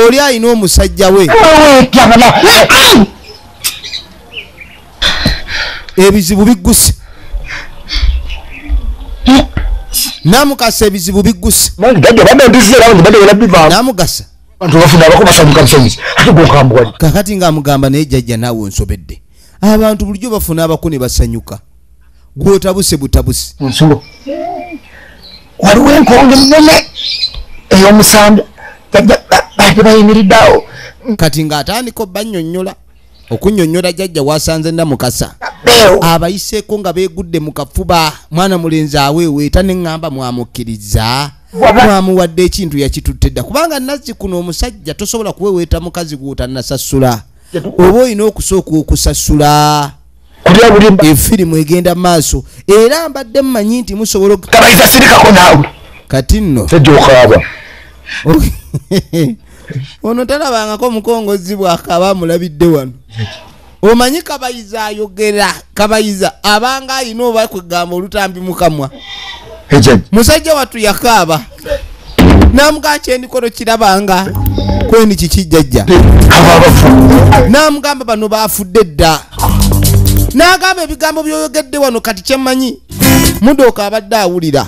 oli ayina omusajja we ebizibu bigguse Namukasa ebizibu bigguse jajja bade ndizira wange bade wala biva namugasa abantu bafuna bakubasa mukamsonzi ate gokambwa kakati ng'amugamba naye jajja naawe onsobedde abantu bulijjo bafuna abako ne basanyuka gwotabuse butabuse nsulo waliwo enkonge nnene ey'omusanda bate bayimiriddeawo kati ng'atandika obbannyonnyola okunnyonnyola jajja wasanze Namukasa abayiseeko nga beegudde mu kafuba mwana mulenzi aweeweeta ne ŋŋamba mwamukkiriza mwamuwadde ekintu yakitutte dda kubanga nazzi kuno omusajja tosobola kuweeweeta mukazi gw'otannasasula oba olina okusooka okusasula efirimu egenda maaso era mbadde mmanyi nti musobola kabayiza sirikako naawe kati nno tejja okaaba ono talabangako mukongozi bw'akaaba amulabidde wano omanyi kabayiza ayogera kabayiza abanga alina oba kwegamba olutambi mukamwa musajja wattu yakaaba namugaa kyendikono kirabanga kweni kikijjajja namugamba bano baafudde dda n'agamba ebigambo byoyogedde wano kati kyemmanyi Mudooka abadde awulira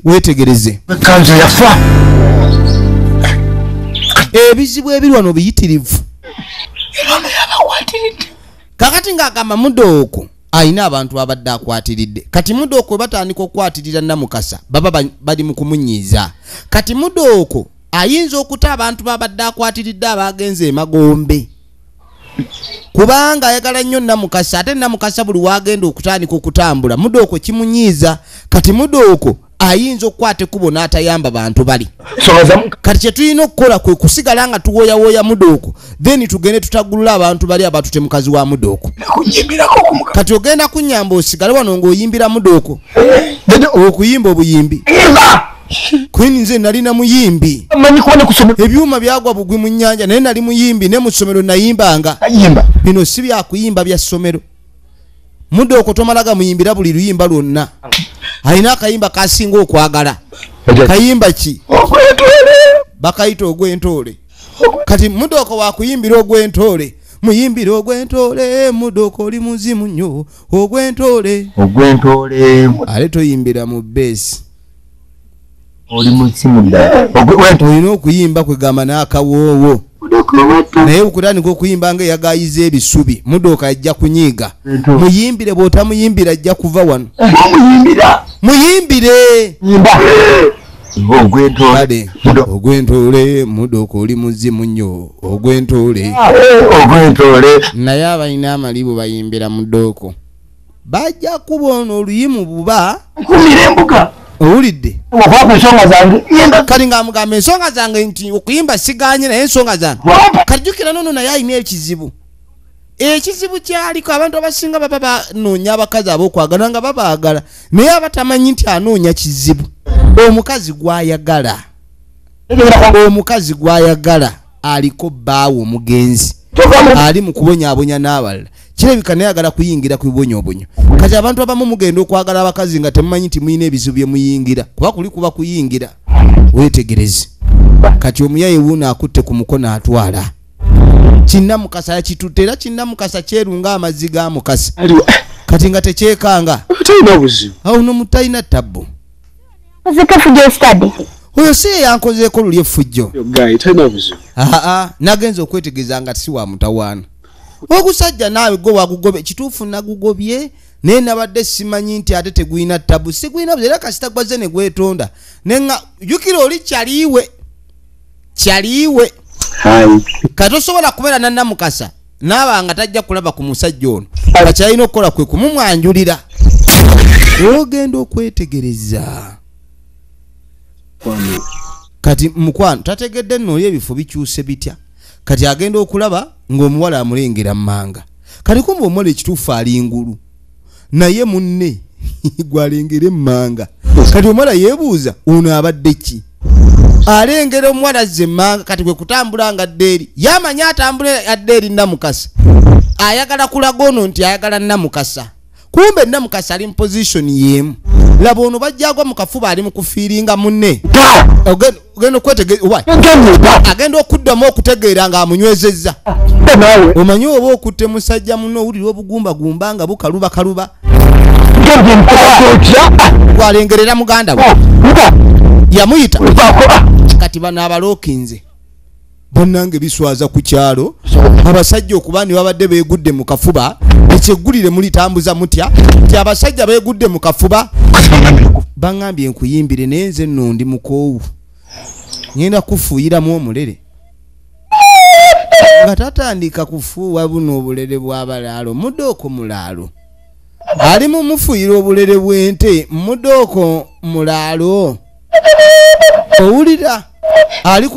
weetegereze kanzo yafa ebizibu ebiri wano biyitirivu kakati ng'agamba Mudooko ayina abantu abadde akwatiridde kati Mudooko batandika okwatirira Namukasa baba bali mu kumunyiiza kati Mudooko ayinza okuta abantu babadde akwatiridde abagenze emagombe kubanga ayagala nnyo Namukasa ate Namukasa buli wagenda okutandika okutambula Mudooko kimunyiiza kati Mudooko ayinza okukwata ekkubo n'atayamba bantu bali kati kye tulina okukola kwe kusigala nga tuwoyawooya Mudooko then tugende tutagulula abantu bali abatute mukazi wa Mudooko kati ogenda kunyamba osigale wano ng'oyimbira Mudooko okuyimba obuyimbi kwini nze nalina muyimbi ebyuma byagwa bugwi mu nnyanja naye nali muyimbi ne mu ssomero nayimbanga bino si byakuyimba bya ssomero Mudooko tomalaga muyimbira buli luyimba lwonna alina akayimba kasinga okwagala kayimba ki bakayita ogw'entoole kati Mudooko wakuyimbira ogw'entoole muyimbira ogw'entoole Mudooko oli muzimu nnyo ogw'entoole ale toyimbira mu beesi oli muzimu ddala olina okuyimba kwegamba n'akawoowo naye okutandika okuyimba nga eyagayiza ebisubi Mudooko ajja kunyiiga muyimbire bw'otamuyimbira ajja kuva wano muyimbire ogw'entoole Mudooko oli muzimu nnyo ogw'entoole naye abalina amalibu bayimbira Mudooko bajja kubona oluyimu buba owulidde kati ng'amugamba ensonga zange nti okuyimba siganye naye ensonga zange kajjukira nono naye alina ekizibu kyaliko abantu abasinga baba banoonya abakazi ab'okwagala nga babaagala naye abatamanyi nti anoonya kizibu omukazi gw'ayagala aliko bbaawe omugenzi ali mu kubonyaabonya n'abalala kirabika naye ayagala kuyingira ku bibonyoobonyo kati abantu abamu mugenda okwagala abakazi nga temumanyi nti mulina ebizibu bye muyingira kuba kuli kuba kuyingira weetegereze kati omuyaye wuuno akutte ku mukono atwala Kinnamukasa yakitutte era Kinnamukasa kyerunga amazzi ga Mukasa kati nga tekyekanga awo no mutalina tabbo oyo si yankozeeko luli effujjo nagenza okwetegeeza nga si wa mutawaana ogusajja naawe gwe wagugobe kituufu nagugobye naye nabadde simanyi nti ate tegulina tabu sigulina era kasita gwaze ne gwetonda nenga jukira oli kyaliiwe kati osobola kubeera na Namukasa naabanga tajja kulaba ku musajja ono kakyalina okukola kwe kumumwanjulira ogenda okwetegereza kati mukwano tategedde nno oli ebifo bikyuse bitya kati agenda okulaba ng'omuwala amulengera mmanga kati kumbe omuwala ekituufu ali ngulu naye munne gwalengera emmanga kati omuwala yeebuuza ono abadde ki alengera omuwala azze emmanga kati kwe kutambula nga ddeeri yamanya atambule addeeri namukasa ayagala kulaga ono nti ayagala namukasa kumbe namukasa ali mu position yemu laba ono bajjagwa mu kafuba ali mu kufiiringa munne ogenda okwetegeera agenda okuddamu okutegeera nga amunywezezza omanyi oba okutte musajja muno owulira obugumbagumba nga bukaluba gwalengerera muganda we yamuyita kati bano abalookinze bonnange biswaza ku kyalo abasajja okuba ne babadde beegudde mu kafuba ekyeggulire mulitambuza mutya nti abasajja beegudde mu kafuba baŋŋambye nkuyimbire naye nze nno ndi mukoowu ngenda kufuuyiramu omulere nga tatandika kufuuwa buno obulere bw'abalaalo mudooko mulaalo ali mu mufuuyira obulere bw'ente mudooko mulaalo owulira ali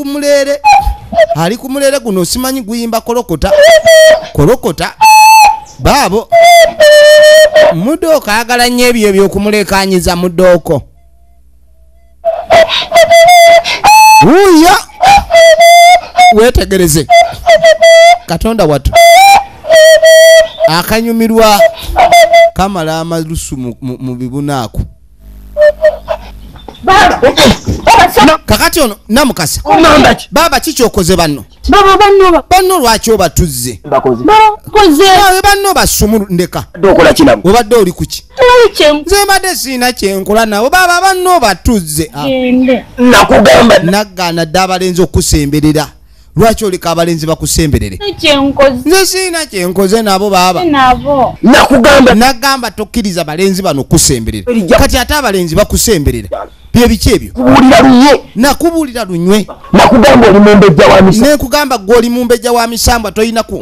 ku mulere guno simanyi guyimba kolokota baabo mudooko ayagala nnyo ebyo ebyokumulekanyiza mudooko wuya wetegereze katonda watu akanyumirwa kamala amalusu mu bibunaako kakati ono namukasa baba kikyokoze banno lwaki obatuzze banno basumulu ndeka obadde oli kuki nze mbadde siina kyenkola nabo baba banno batuzze naggaana dde abalenzi okusemberera lwaki oleka abalenzi bakusemberere nze siina kyenkoze nabo baba nagamba tokkiriza balenzi bano kusemberera kati ate abalenzi bakusemberera byebiki ebyo nakubuulira lunywe nekugamba gwoli mumbejja wa misambwa toyinaku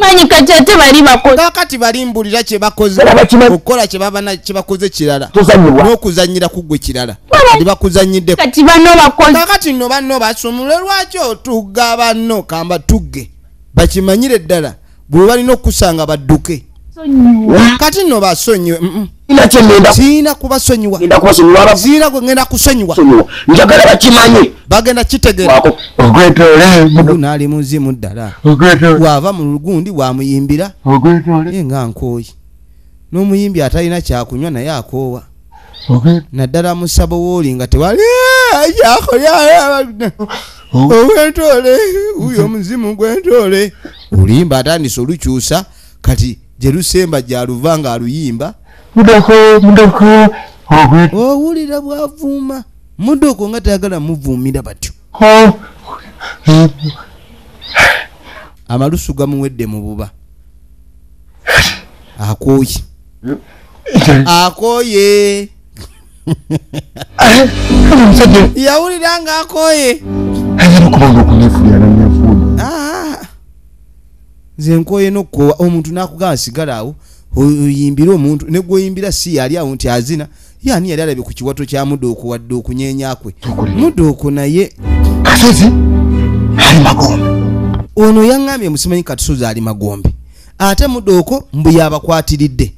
kakati balimbuulira kyebakoze okukola kyebakoze kirala n'okuzanyira kugwe kirala ati bakuzanyidde kakati nno banno basumule lwaki otugga banno kamba tugge bakimanyire ddala bwe balina okusanga badduke kati nno basonyiwe siina kubasonyiwa siina gwe ngenda kusonyiwa njagala bakimanyi bagenda kitegeera naali muzimu ddala waava mu lugundi wamuyimbira nga nkooyi n'omuyimbi atalina kyakunywa naye akoowa naddala musabo wooli nga tewali owentole uyo omuzimu gwentole oluyimba atandise olukyusa kati jerusemba jaluva nga aluyimba owulira bwavuuma mudooko nga tayagala muvuumira batyo amalusu gamuwedde mu buba akooye yawulira nga akooye nze nkooye n'okukoowa omuntu n'akugamba sigala awo oyimbira omuntu ne gwoyimbira si yali awo nti azina yani yali alabye ku kiwato kya mudooko wadde okunyeenya kwe mudooko naye kasozi ali magombe ono yaŋŋambye musimanyi katusozi ali magombe ate mudooko mbu yabakwatiridde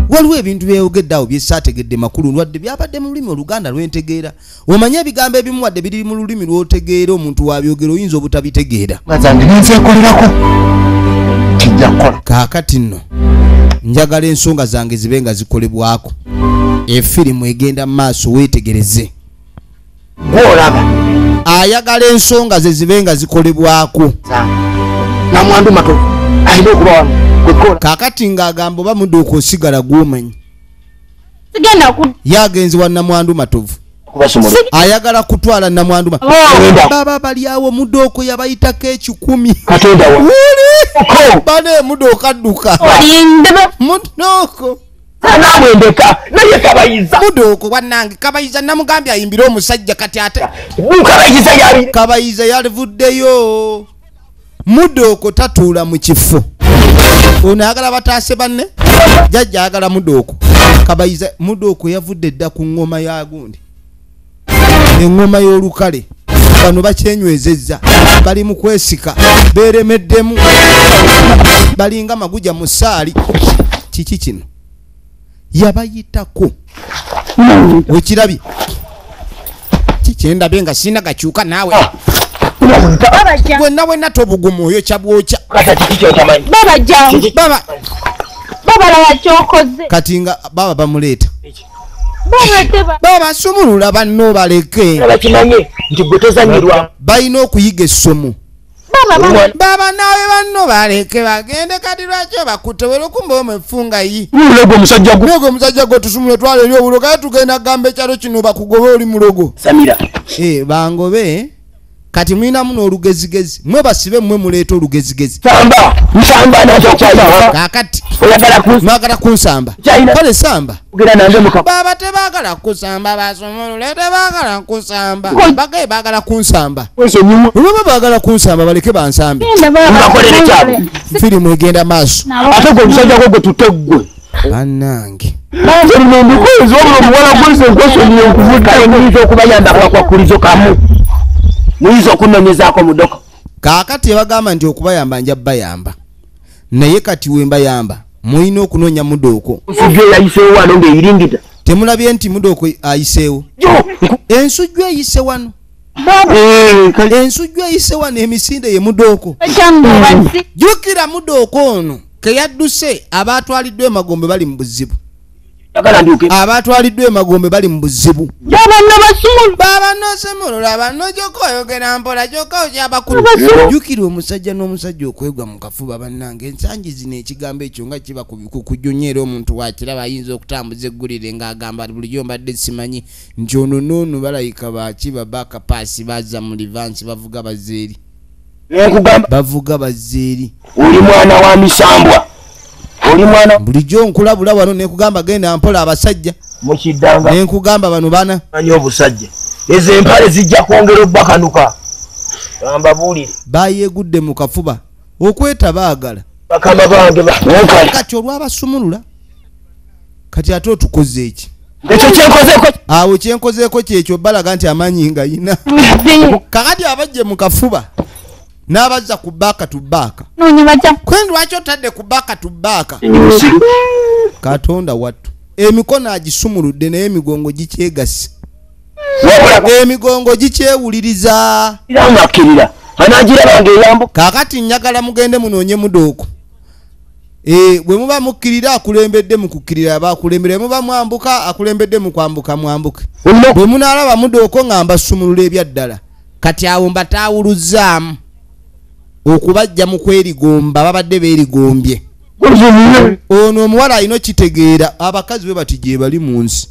waliwo ebintu byeyogedde awo byesaategedde makulu lwadde byabadde mu lulimi oluganda lwentegeera omanye ebigambo ebimu wadde biri mu lulimi lwotegeera omuntu wabyogera oyinza obutabitegeera kaakati nno njagala ensonga zange zibe nga zikolebwako efirimu egenda mu maaso weetegereze olaba ayagala ensonga ze zibe nga zikolebwako namwandu mato alina okuba wano kaakati ng'agamba oba mudooko osigala gw'omanyi yagenzi wa namwandu matovu ayagala kutwala namwandu baba bali awo mudooko yabayitako 10 bane mudooko adduka mudooko namwendeka naye kabayiza mudooko wannange kabayiza namugambye ayimbire omusajja kati ate kabayiza yalivuddeyo mudooko tatuula mu kifo ono ayagala bataase banne jajja ayagala mudooko kabayiza mudooko yavudde dda ku ŋŋoma ya gundi eŋŋoma y'olukale bano bakyenywezezza bali mu kwesika beeremeddemu balinga maguja mu ssaali kiki kino yabayitako wekirabye kikyendabye nga sina gakyuka naawe wenna tobugumu oyo kyabwokya kati nga baba bamuleeta baba basumulula banno baleke balina okuyiga essomo baba nawe banno baleke bagende kati lwaki bakutte welokumba omwefungayi mulogo omusajja gwe tusumule twala eri obulogo aye tugenda kugamba ekyalo kino bakugobe oli mulogo bangobe kati mwinamu n'olugezigezi mwe basibe mmwe muleeta olugezigezi kakati mwagala kunsamba kale samba baba tebaagala kusamba basumulule tebaagala kusamba bagaye baagala kunsamba olwaba baagala kunsamba baleke bansambe firimu egenda maaso ate gwe omusajja gwe tuteggwe bannange ndikuzi wabula omuwala gwese nkwesonyiye nkuvuta muyinza okubayamba kwakwakulizo kamu muyinza okunonyezaako mudoko kaakati ebagamba nti okubayamba nja bayamba naye kati wembayamba mulina okunoonya mudooko ensujju eyayiseewo wano ng'eyiringita temulabye nti mudooko ayiseewo ensujju eyise wano ensujju eyise wano emisinde ye mudooko jjukira mudooko ono keyadduse abatwaliddwa emagombe bali mu buzibu abatwaliddwa emagombe bali mu buzibu baba nosemulula bano gyokka oyogera mpola gyokka okyabakulu jjukira omusajja n'omusajja okwegwa mu kafuba bannange ensangi zino ekigambo ekyo nga kiba kujjunya era omuntu wakiraba ayinza okutambuza eggulire ng'agamba bulijjo mbadde simanyi nti ono n'ono balayika bakiba bakapaasi baza mu livansi bavuga bazeeri bavuga bazeeri oli mwana wa misambwa oli mwana bulijjo nkulabula wano nekugamba genda mpola abasajja mukiddanga nenkugamba bano bana manyi obusajja ezo empale zijja kwongera obbakanuka gamba buulire bayegudde mu kafuba okweta baagala bakama bange kati olwabasumulula kati ate otukoze eki ekyo kyenkozeeko awo kyenkozeeko kyekyo balaga nti amaanyi nga yina kakati abajje mu kafuba n'abazza ku baaka tu baaka kwendi lwaki otadde ku baaka tu baaka katonda wattu emikono agisumuludde naye emigongo gikyegase emigongo gikyewuliriza iramakirira anagirabanga eyambo kakati njagala mugende munoonye mudooko bwe muba mukkirira akulembedde mu kukkirira abakulembera muba mwambuka akulembedde mu kwambuka mwambuke bwe munaalaba mudooko nga mbasumulula ebyaddala kati awo mbatawuluzzaamu okubajja mu kwerigomba babadde beerigombye ono omuwala alina kitegeera abakazi be bati gye bali mu nsi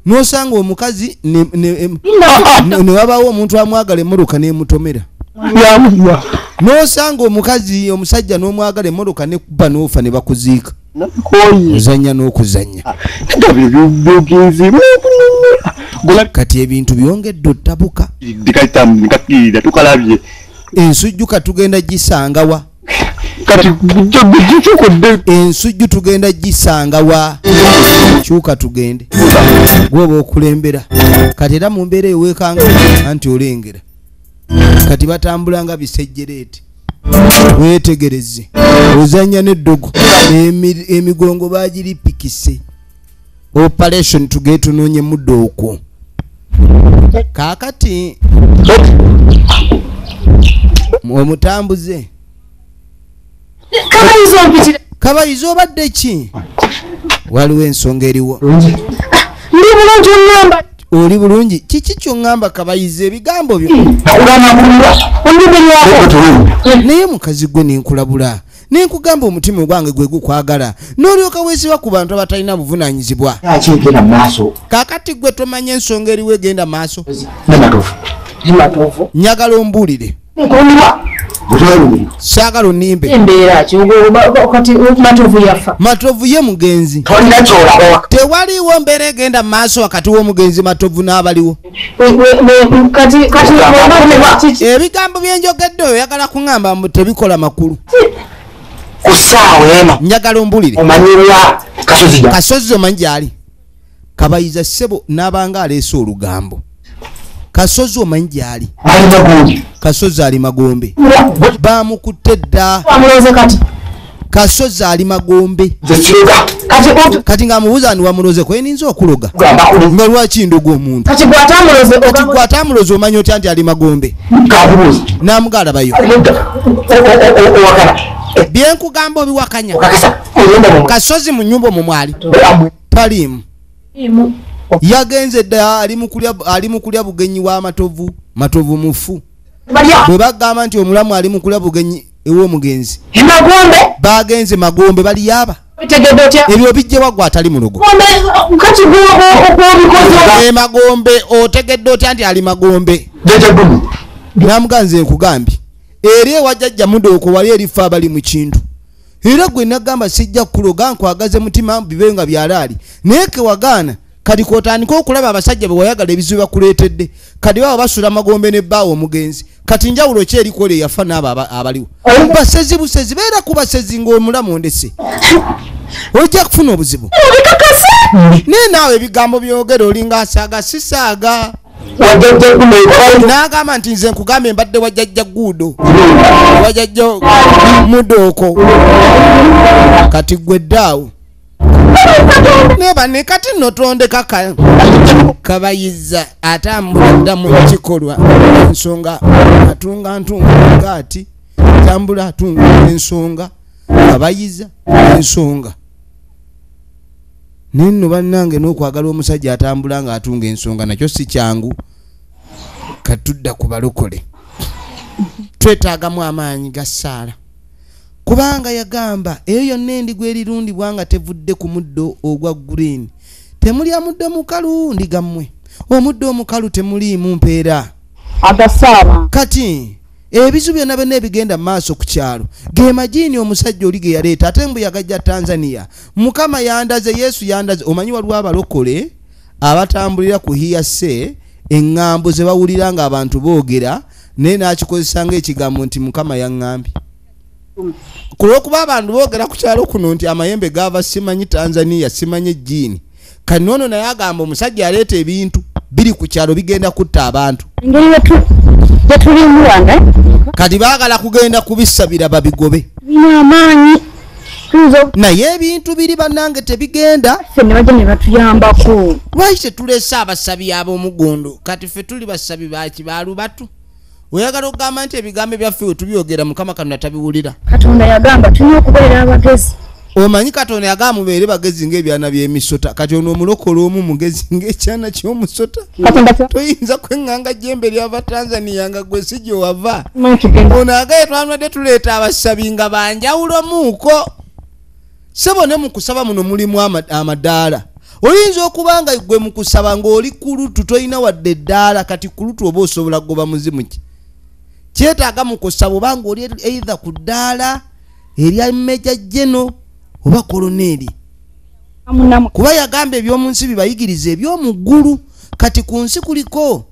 n'osanga omukazi ne wabawo omuntu amwagala emmotoka n'emutomera n'osanga omukazi omusajja n'omwagala emmotoka nekuba n'ofa ne bakuziika ozanya n'okuzanya kati ebintu byongedde ottabuka ensujju katugenda gisangawa ensujju tugenda gisangawa kyuka tugende gwoba okulembera kati era mu mbeera eweekanga anti olengera kati batambula nga bisejjereeti weetegereze ozanya n'eddogo emigongo bagiripikise operation tugende tunoonye muddo okwo kaakati omutambuze kabayiza obadde ki waliwo ensonga eriwo oli bulungi kiki kyoŋŋamba kabayiza ebigambo byo naye mukazi gwe nenkulabula nenkugamba omutima ogwange gwe gukwagala n'olyoka weesiba ku bantu abatalina buvunaanyizibwa kaakati gwe tomanya ensonga eriwo egenda maaso nyagala ombuulire saagala onimbe matovu ye mugenzi tewaliwo mbeera egenda mu maaso wakati w'omugenzi matovu n'abaliwo ebigambo byenjogedde oyo oyagala kuŋŋamba mbu tebikola makulu njagala ombulire kasozi omanyi gyali kabayiza ssebo n'abanga aleese olugambo Kasozi omanyi gyali? Ali Magombe. Kasozi ali Magombe. Bamukutte dda. Amuloze kati. Kasozi ali Magombe. Zekiroga. Kati ng'amubuuza nti wamuloze kweninza okuloga. Nga lwaki ndoga omuntu? Kati gwatamuloze. Kati gwatamuloze omanyi otya nti ali Magombe? Kabuuza. N'amugalabayo. Owakana. Byenkugamba obiwakanya. Okakasa. Kasozi mu nnyumba omwo mwali. Taliimu. Yagenze dda ali mu kulya bugenyi w'amatovu. Matovu mufu. Bwe bagamba nti omulamu ali mu kulya bugenyi ew'omugenzi. Magombe. Bagenze Magombe bali yaba. Ebyo bijje wagwa atali mulogo. Kati gwobikoze. Magombe otegedde otya nti ali Magombe. Namuganze nkugambye. Eri ewajjajja Mudooko wali erifa abali mu kintu. Era gwe nagamba sijja kuloga nkwagaze mutima bibe nga byalaali. Naye ke wagaana kati kwotandika okulaba abasajja be wayagala ebizibu bakuleetedde. Kati baba basula Magombe ne bbaawo omugenzi. Kati njawulo ki eriko le yafa n'abo abaliwo. Basezi busezi beera ku basezi ng'omulamu ndese. Ojja kufuna obuzibu. Naye naawe ebigambo byogera olinga asaaga sisaaga. N'agamba nti nze nkugambye mbadde wajjajja Guudo. Wajjajja Mudooko. Kati gwe ddaawo. Neba ne kati notonde kaka kabayiza atambula mu kikolwa ensonga atunga ngati tambula atunga ensonga kabayiza ensonga nino bannange n'okwagala omusajja atambula nga atunga ensonga nakyo si kyangu katudda ku balokole twetaagamu amaanyi ga Saala kubanga yagamba eyo yonna endigo erirundibwa nga tevudde ku muddo ogwa green temulya muddo mukalu ndigammwe omuddo omukalu temuliimu mpeera Agasaaba. Kati ebizu byonna byonna ebigenda maaso ku kyalo ge majini omusajja oli ge yaleeta ate mbu yagajja Tanzania Mukama yandaze Yesu yandaze omanyi waliwo abalokole abatambulira ku hiyase eŋŋambo ze bawulira nga abantu boogera naye n'akikozesa ng'ekigambo nti Mukama yaŋŋambye kulwokuba abantu boogera ku kyalo kuno nti amayembe gava simanyi Tanzania simanyi ejjiini kanono naye agamba omusajja aleeta ebintu biri ku kyalo bigenda kutta abantu Engeri yetulimu wange. kati baagala kugenda kubisabira babigobe Bina amaanyi. naye ebintu biri bannange tebigenda Ffe ne bajja ne batuyambako. lwaki tetuleese abasabi ab'omugondo kati ffe tuli basabi bakibaalu batu oyagala okugamba nti ebigambo byaffe we tubyogera Mukama Katonda tabiwulira Katonda yagamba tulina okubeera abagezi. omanyi Katonda yagamba mubeere bagezi ng'ebyana by'emisota kati ono omulokola omu mugezi ng'ekyana ky'omusota toyinza kweŋŋanga jjembe lyava Tanzania nga gwe si gye wava ono agaye twanwadde tuleeta abasabi nga banjawulo muuko sebo ne mu kusaba muno mulimu amadaala oyinza okuba nga gwe mu kusaba ng'oli kulutu toyina wadde eddaala kati kulutu oba osobola kugoba muzimu ki kyetaaga mu kusaba oba ng'oli either ku ddaala erya Meja General oba koloneri kuba yagamba eby'omu nsi bibayigiriza eby'omu ggulu kati ku nsi kuliko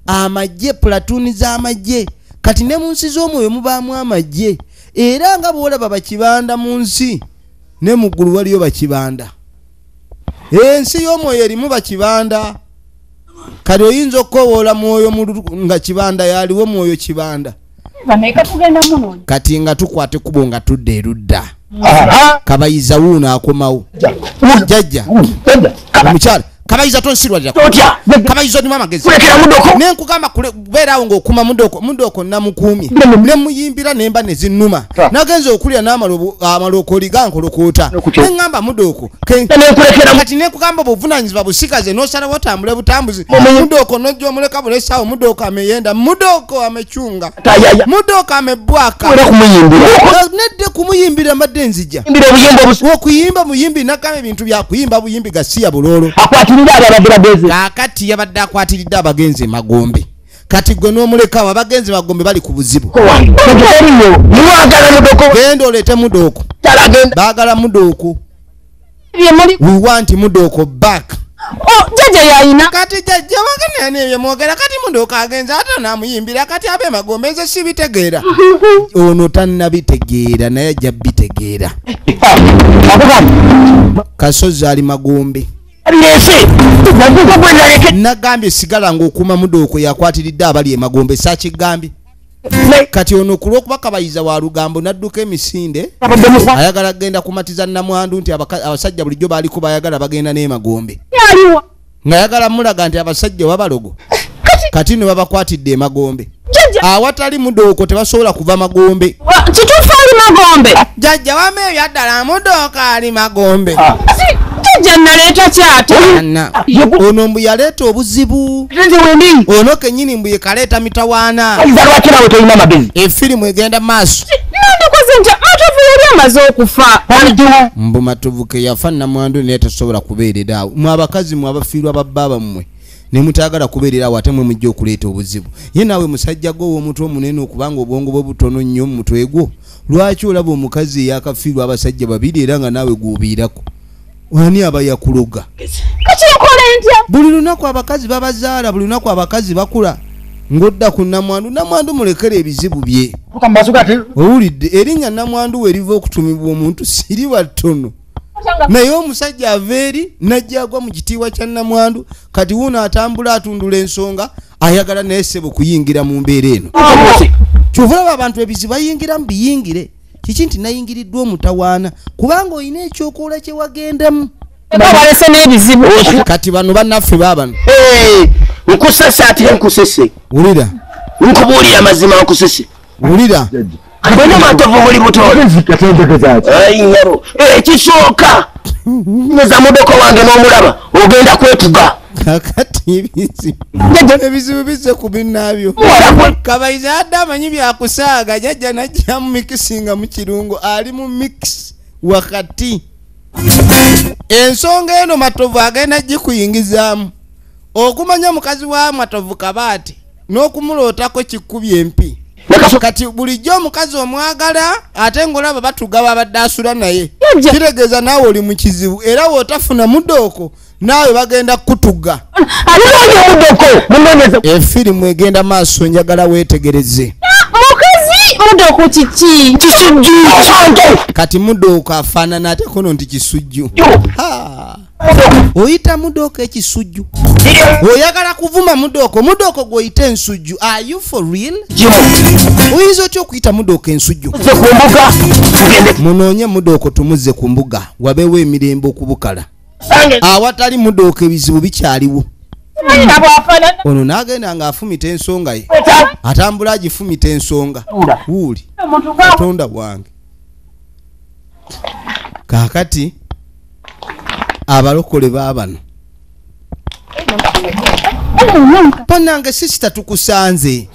amagye platuuni z'amagye kati ne mu nsi z'omwoyo mubaamu amagye era nga bw'olaba bakibanda mu nsi ne mu ggulu waliyo bakibanda ensi y'omwoyo erimu bakibanda kati oyinza okukowoola mwoyo nga kibanda yaliwo mwoyo kibanda kati nga tukwate kubo nga tudde erudda kabayiza wuuno akomawo jjajja omukyala kabayiza tonsirwalira kabayiza olimu amagezi nenkugamba kubeeraawo ng'okuma Mudooko namukuumye ne muyimbira nemba ne zinnuma nagenza okulya n'amalokooli gankolokoota neŋŋamba Mudooko kati nenkugamba obuvunanyizibwa busikaze n'osalawo otambule butambuzi Mudooko n'ojja omuleka bulesaawo Mudooko ameyenda Mudooko amecunga Mudooko amebwaka nedde kumuyimbira mbadde nzija okuyimba muyimbi nagamba ebintu byakuyimba buyimbi gasiya buloolo kakati yabadde akwatiridde abagenzi e Magombe kati gwe n'omulekawo abagenzi Magombe bali ku buzibu genda oleete Mudooko baagala Mudooko we want Mudooko back Jjajja yayina. kati jjajja wagenani ebyo mwogera kati Mudooko agenze ate naamuyimbira kati abe Magombe nze sibitegeera ono tannabitegeera naye ajja bitegeera Kasozi ali Magombe nagambye sigala ng'okuma Mudooko yakwatiridde abali emagombe sakigambye kati ono kulw'okuba kabayiza wa lugambo n'adduka emisinde ayagala kgenda kumatiza Namwandu nti abasajja bulijjo baaliko bayagala bagenda n'emagombe ng'ayagala mulaga nti abasajja wabalogo kati ne babakwatidde emagombe awatali Mudooko tebasobola kuva magombe kituufu ali magombe jjajja wameeyo yaddala Mudooko ali magombe jjajja naleeta kyate ono mbu yaleeta obuzibu ono kennyini mbu ye kaleeta mitawaana efirimu egenda maaso nandikoze nti Matovu yali amaze okufa mbu Matovu ke yafa Namwandu naye tasobola kubeerera awo mwe abakazi mwe abafiirwa babbaaba mmwe ne mutagala kubeerera awo ate mwe mujja okuleeta obuzibu ye naawe musajja gwo w'omutwe omunene okubanga obwongo bwe butono nnyo mu mutwe gwo lwaki olaba omukazi eyakafiirwa abasajja babiri era nga naawe gw'obiirako wani aba yakuloga kati nkole ntya buli lunaku abakazi babazaala buli lunaku abakazi bakula ng'odda ku Namwandu mulekera ebizibu bye owulidde erinnya Namwandu we liva okutumibwa omuntu siriba ttono naye omusajja ava eri najja agwa mu kitiibwa kya Namwandu kati wuuno atambula atundula ensonga ayagala naye ssebo kuyingira mu mbeera eno kyova olaba abantu ebizibu bayingira mu biyingire kiki nti nayingiriddwa omutawaana kubanga olina ekyokola kye wagendamu balese n'ebizibu kati bano bannaffe baabano nkusese ate nkusese wulira nkubuulira amazima nkusese wulira bwena Matovu muli butono nyabo ekisooka neza Mudooko wange n'omulaba ogenda kwetuga kakati ebizibu bizze ku binnaabyo kabayiza adde amanyi byakusaaga jjajja najja mu mikisinga mu kirungo ali mu mix wakati ensonga eno Matovu agenda gikuyingizaamu okumanya mukazi wa Matovu kabaati n'okumulootako kikubye empi kati bulijjo omukazi omwagala ate ng'olaba batugaba abadde asula naye kitegeeza naawe oli mu kizibu era wootafuna Mudooko naawe bagenda kutuga efirimu egenda maaso njagala weetegereze mukazi Mudooko kiki kisujju kati Mudooko afaanana ate kono nti kisujju oyita Mudooko ekisujju oyagala kuvuma Mudooko gw'oyita ensujju are you for real oyinza otya okuyita Mudooko ensujju munoonye Mudooko tumuzze ku mbuga wabeewo emirembe okubukala awatali Mudooko ebizibu bikyaliwo ono n'agenda ng'afumita ensonga ye atambula agifumita ensonga wuuli Katonda wange kaakati abalokole baabano panange sisita tukusanze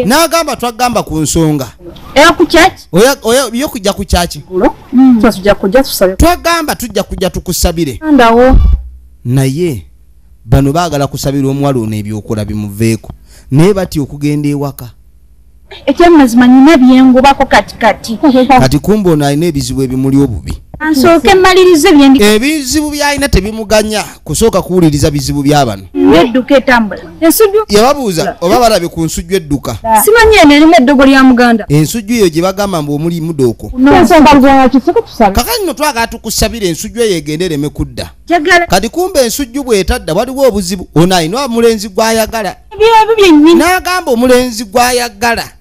n'agamba twagamba ku nsonga yokujja ku kyaki twagamba tujja kujja tukusabire naye bano baagala kusabira omuwala ono ebyokola bimuveeko naye batya okugenda ewaka ekyamazima nyina byengubako kati kumba ono alina ebizibu ebimuli obubi ansooke mmalirize ebizibu byalina tebimuganya kusooka kuwuliriza bizibu by'abano edduka etambula ensujju yababuuza oba balabe ku nsujju edduka simanyi eno erimu eddogo lya muganda ensujju eyo gye bagamba mbu omuli Mudooko kakati no twagala tukusabira ensujju eyo egende ereme kudda kati kumba ensujju bw'etadda waliwo obuzibu ono alina omulenzi gw'ayagala n'agamba omulenzi gw'ayagala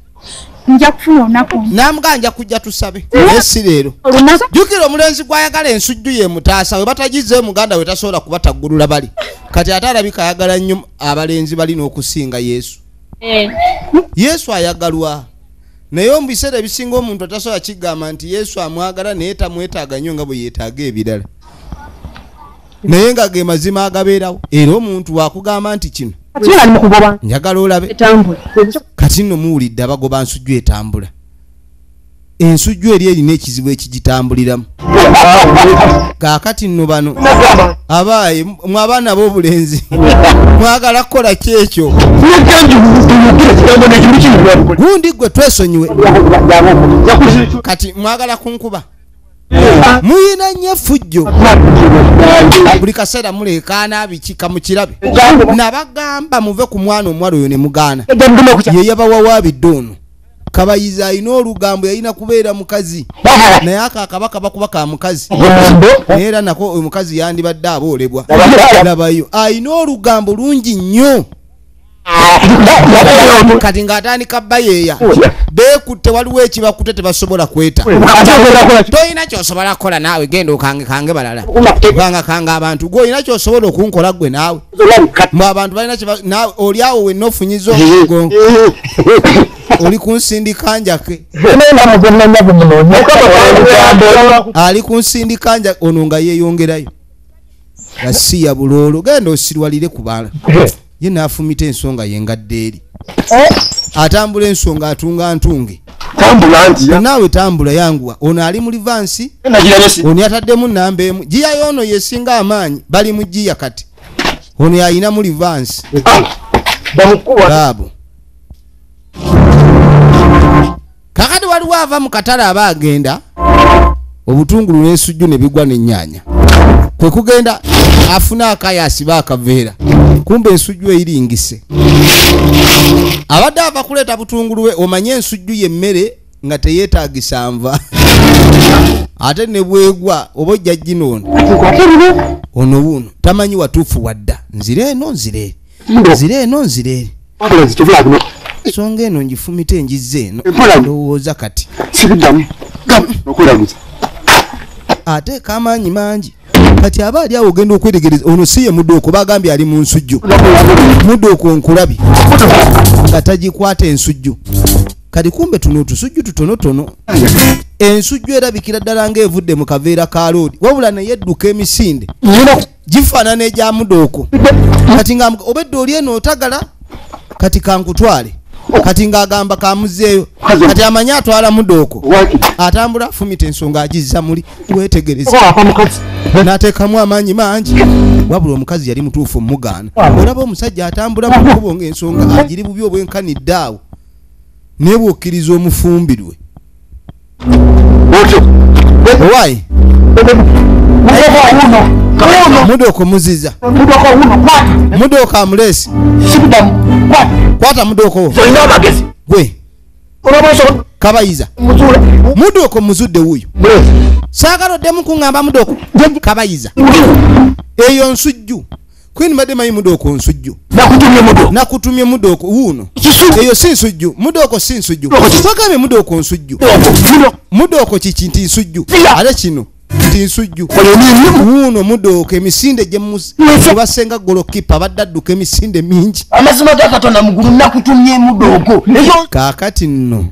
nja kufuna olunaku namugaa nja kujja tusabe esi leero jjukira omulenzi gw'ayagala ensujju ye mutaasa we batagizeeyo muganda we tasobola kuba taggulula bali kati ate alabika ayagala nnyo abalenzi balina okusinga Yesu ayagalwa naye mu biseera ebisinga omuntu atasobola kigamba nti Yesu amwagala naye tamwetaaga nnyo nga bwe yeetaaga ebirala naye nga ge mazima agabeerawo era omuntu wakugamba nti kino njagala olabe kati nno muwulidde abagoba nsujju etambula ensujju eri erina ekizibu ekigitambuliramu kaakati nno bano abaayi mwe abaana b'obulenzi mwagala kukola kyekyo gundi gwe twesonyiwe kati mwagala kunkuba muyina nnyo effujjo buli kaseera mulekaana bikika mu kirabe nabagamba muve ku mwana omuwala oyo ne mugaana ye yabawawaabidde ono Kabayiza alina olugambo yalina kubeera mukazi naye akabaka bakuba ka mukazi era nako omukazi yandibadde aboolebwa labayo alina olugambo lungi nnyo kati ng'atandika bayeeya beekutte waliwo ekibakutte tebasobola kweta toyina kyosobola kukola naawe genda okange balala kanga abantu gweolina kyosobola okunkola gwe naawe mwe abantu balina naawe oli awo wenna ofunyiza omugongo oli kunsindika njake ali kunsindika njake ono nga yeeyongerayo gasiya buloolo genda osirwalire ku bala ye naafumita ensonga yengadde eri atambula ensonga atunga ntunge naawe tambula yanguwa ono ali mu livansi ono yataddemu namba emu giya yoono yesinga amaanyi bali mu giya kati ono yayina mu livansi baabo kakati waliwo ava mu katale aba agenda obutungulu n'ensujju ne bigwa n'ennyaanya kwe kugenda afuna akaya asiba akaveera kumbe ensujju eyiringise abadde ava kuleeta butungulu we omanye ensujju yemmere nga teyeetaagisa nva ate ne bwegwa oba ojja ginoono ono wuuno tamanyi watuufu wadda nzire eno songa eno ngifumita enjize eno ndowooza kati ate kamaanyi mangi kati aba ali awo ogenda okwetegereza ono si ye Mudooko bagambye ali mu nsujju Mudooko nkulabi nga tagikwata ensujju kati kumbe tuno otusujju tutonotono ensujju erabikira ddala ng'evudde mu kaveera ka loodi wabula naye edduka emisinde gifaanana egya Mudooko kati nga obedde oli eno otagala kati kankutwale kati ng'agamba kamuzeeyo kati amanyi atwala Mudooko atambula afumita ensonga agizza muli wetegereza n'ateekamu amaanyi mangi wabula omukazi yali mutuufu omugaana olaba omusajja atambula mu kkubo ng'ensonga agiri bubi obwenkanidde awo naye bw'okkiriza omufumbirwe owaayi Mudooko muziza Mudooko amuleesi kwata Mudooko gwe Kabayiza Mudooko muzudde wuyo saagala oddemu kuŋŋamba Mudooko Kabayiza eyo nsujju kwini mbadde manyi Mudooko nsujju nakutumye Mudooko wuuno eyo si nsujju Mudooko si nsujju twagambye Mudooko nsujju Mudooko kiki nti nsujju ate kino nti nsujju wuuno Mudooko emisinde gyebasenga golokipa badde adduka emisinde mingi amazima ga Katonda mugulu nakutumye Mudooko kaakati nno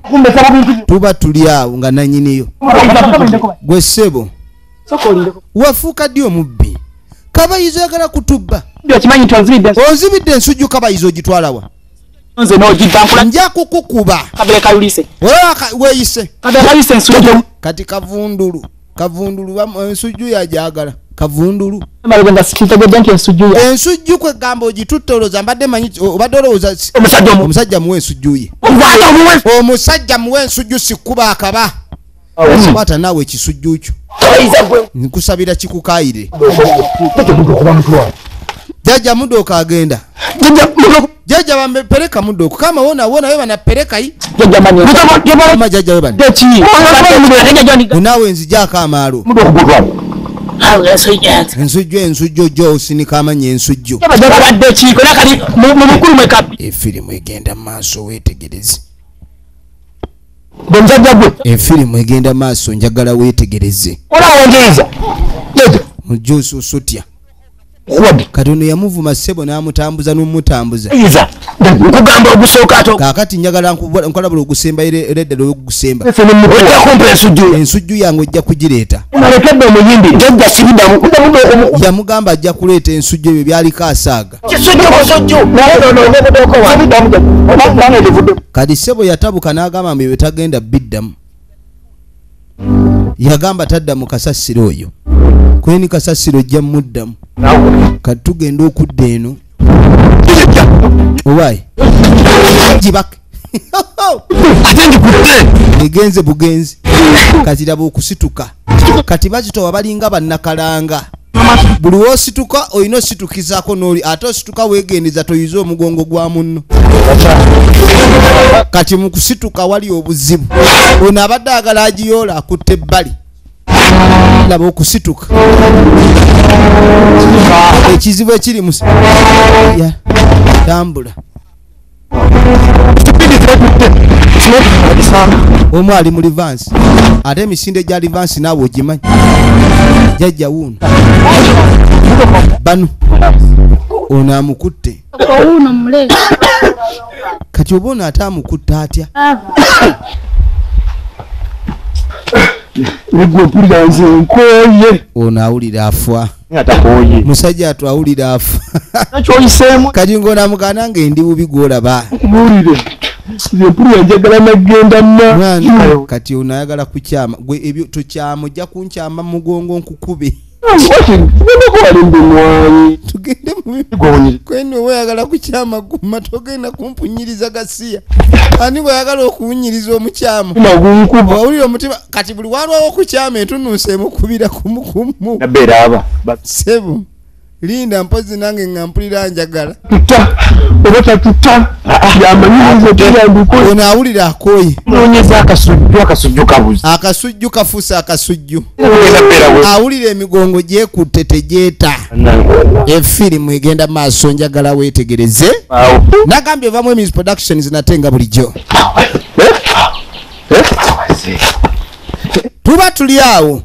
tuba tuli awo nga nanyiniyo gwe ssebo wafuuka ddi omubbi Kabayiza oyagala kutubba onzibidde ensujju Kabayiza ogitwalawa nja kukukuba weeyise kati kavundulu ensujju yajagala kavundulu ensujju kwegamba ogitutte olowooza mbadde manyi obadde olowooza omusajja muwe ensujju ye omusajja muwe ensujju sikuba akaba kwata naawe ekisujju kyo nkusabira kikukaayire jajja Mudooko agenda jajja bampereka Mudooko kama wona we banapeleka yi kama jajja we bana naawe nzijako amaalo ensujju jo osinika amanya ensujju efirimu egenda maaso weetegereze efirimu egenda maaso njagala weetegereze mujusi osotya Katonda yamuvuma ssebo n'amutambuza n'omutambuza nkugamba ogusooka kaakati njagala nkolabula ogusemba era eddala ogusemba ensujju yange ojja kugireeta nalekedde omuyimbi jajja sibidamu yamugamba ajja kuleeta ensujju ebyo byaliko asaaga kati ssebo yatabuka n'agamba mbyo tagenda biddamu yagamba tadda mu kasasiro oyo kweni kasasiro ojja muddamu kati tugenda okudda eno owaayi gibake egenze bugenzi kati laba okusituka kati bazitowa balinga bannakalanga buli wosituka olina ositukizako n'oli ate osituka weegendeza toyize omugongo gwa munno kati mu kusituka wali obuzibu ono abadde agala agiyoola akutte ebbali laba okusituka ekizibu ekiri mu tambula omu ali mu livansi ate emisinde gya livansi naawe ogimanyi jajja wuuno bano ono amukutte Ouno mule. kati oba ono ate amukutte atya mpulira nze nkooye ono awulira afa atakooye musajja atwawulira afa nakyoyiseemu kati ng'onamugana ng'endi bubi gwolaba kubuulire nze mpulira njagala nagenda mwana kati ono ayagala kukyama gwe ebyo tokyama ojja kunkyama mu mugongo nkukube tugende kweno weyagala kukyama guma togenda kumpunyiriza gasiya ani bweyagala okuwunyiriza omukyama wawulira omutima kati buli walwawo okukyama entunuuseemu kubira kumukumu sebo linda mpozi nange nga mpulira njagala oba tatuta yamanyiriza tuyandiko ono awulira akooye noonyeza akasujju kabuzi akasujju kafuusa akasujju awulira emigongo gyekutte tegyeta efirimu egenda maaso njagala weetegereze nagambye ovamu emis productions nate nga bulijjo tuba tuli awo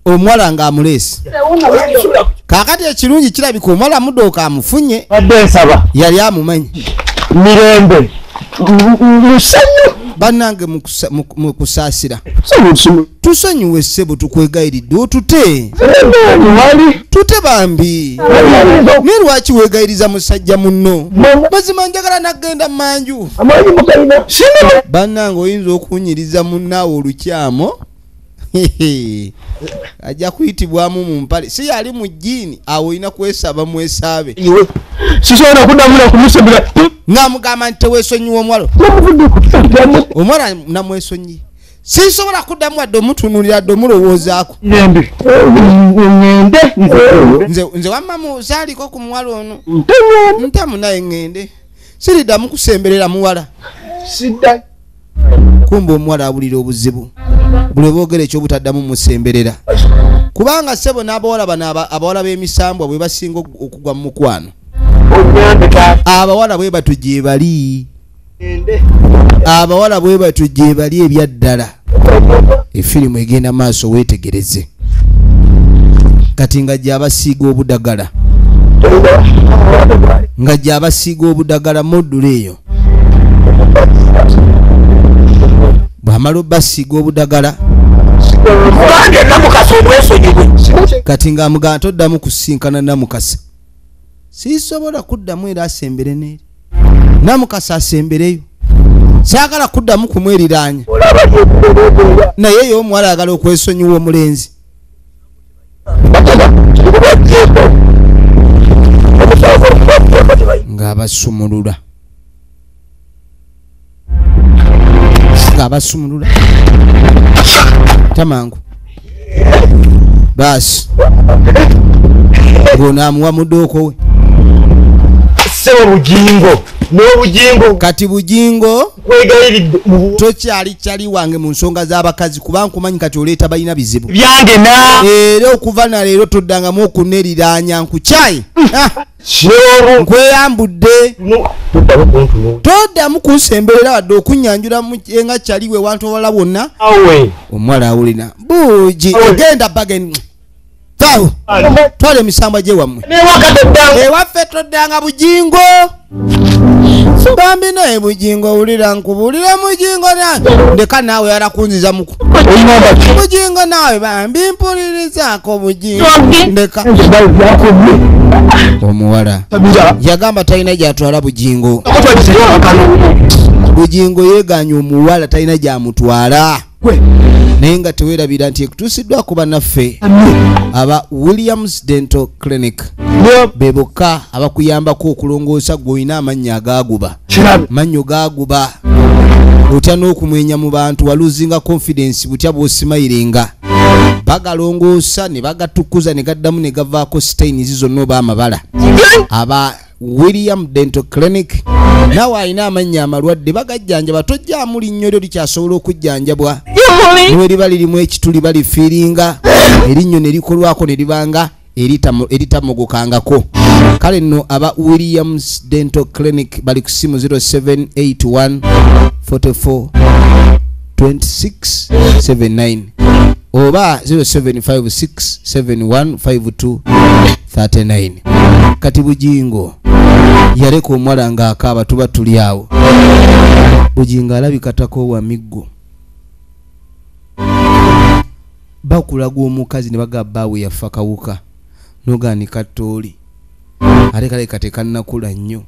omuwala ng'amuleesi kaakati ekirungi kirabika omuwala mudooka amufunye badde nsaba yali amumanyi mirembe musanyu bannange mu kusaasira tusonyiwe ssebo tukwegayiridde otute tute bambi naye lwaki weegayiriza musajja munno mazima njagala naggenda mu manju bannange oyinza okuwunyiriza munnaawe olukyamo ajja kuyitibwamu mu mpale si yali mu jjiini awo olina kwesaba mwesaabe sisobola kudamula kumusabira ng'amugamba nti teweesonyiwa omuwala omwana namwesonyi sisobola kuddamu wadde omutunuulira dde omulowoozaako nze wamma muzaaliko ku muwala ono ntemu naye ŋŋende siriddamu kusemberera muwala kumba omuwala awulira obuzibu buli boogera ekyobutaddamu musemberera kubanga ssebo n'abawala bano abawala b'emisambwa bwe basinga okugwa mu mukwano abawala bwe batyo gye bali abawala bwe batyo gye bali ebyaddala efirimu egenda maaso weetegereze kati nga gy'abasiiga obudagala nga gy'abasiiga obudagala moddula eyo bw'amala obbasiiga obudagala kati ng'amugamba toddamu kusinkana namukasa siisobola kuddamu era asembere n'eri namukasa asembereyo saagala kuddamu kumweriraanya naye yo omuwala ayagala okwesonyiwa omulenzi ng'abasumulula tamangu baasi ng'onaamuwa mudooko we sebo bujingo n'obujingo kati bujingo kwegayiridde tokyali kyali wange mu nsonga z'abakazi kubanga nkumanyi kati oleeta balina bizibu byange na era okuva na leero toddangamu okuneriranya nkukyayi nkweyambudde toddamu kunsemberera wadde okunyanjula nga kyaliwe wantu abala bonna omuwala awulina buugi egenda bageni tawo twala emisambwa gye wammwe ewaffe toddanga bujingo bambi naye bujingo owulira nkubuulira mujingo ndeka naawe alakunziza muku bujingo naawe bambi mpulirizaako bujingo ndeka omuwala yagamba talina gyatwala bujingo bujingo yeeganya omuwala talina gyamutwala naye nga teweerabira nti ekutuusiddwako bannaffe aba Williams Dental Clinic be bokka abakuyambako okulongoosa gw'olina amannya agaaguba mannyo gaaguba otya n'okumwenya mu bantu waluzinga confidence butya bw'osimayirenga bagalongoosa ne bagatukuza ne gaddamu ne gavaako stain zonna oba amabala. Aba William Dental Clinic nawe alina amannya amalwadde bagajjanjaba tojjaamu linnyo lyo likyasobola okujjanjabwa niwe liba lirimu ekituli balifiiringa erinnyo ne likolwako ne libanga eritamugukangako. Kale nno aba Williams Dental Clinic bali ku simu 0781 44 2679 oba 0756715239. Kati Bujingo yaleka omwala nga akaaba tuba tuli awo. Bujingo alabikatako wa miggo bakulaga omukazi ne bagabaawe yafa kawuka noganika ttoli alekaleka tekannakula nnyo.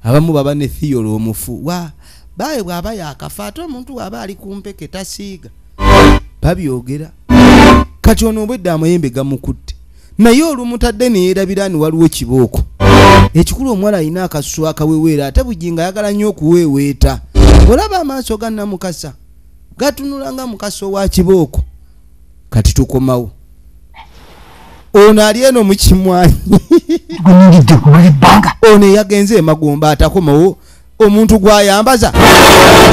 Abamu baba ne theory omufu wa bawe bw'aba yakafa ate omuntu bw'aba ali kumpeke tasiiga babyogera. Kati ono obwedde amayembe gamukutte naye olumutadde neyeerabira ni waliwo kibooko. Ekikulu omuwala alina akasusu akaweweera ate Bujingo ayagala nnyo okuweeweeta. Olaba amaaso ga Namukasa gatunula nga mukasa owa kibooko. Kati tukomawo ono ali eno mu kimwanyi ono yagenze emagomba atakomawo omuntu gwayambaza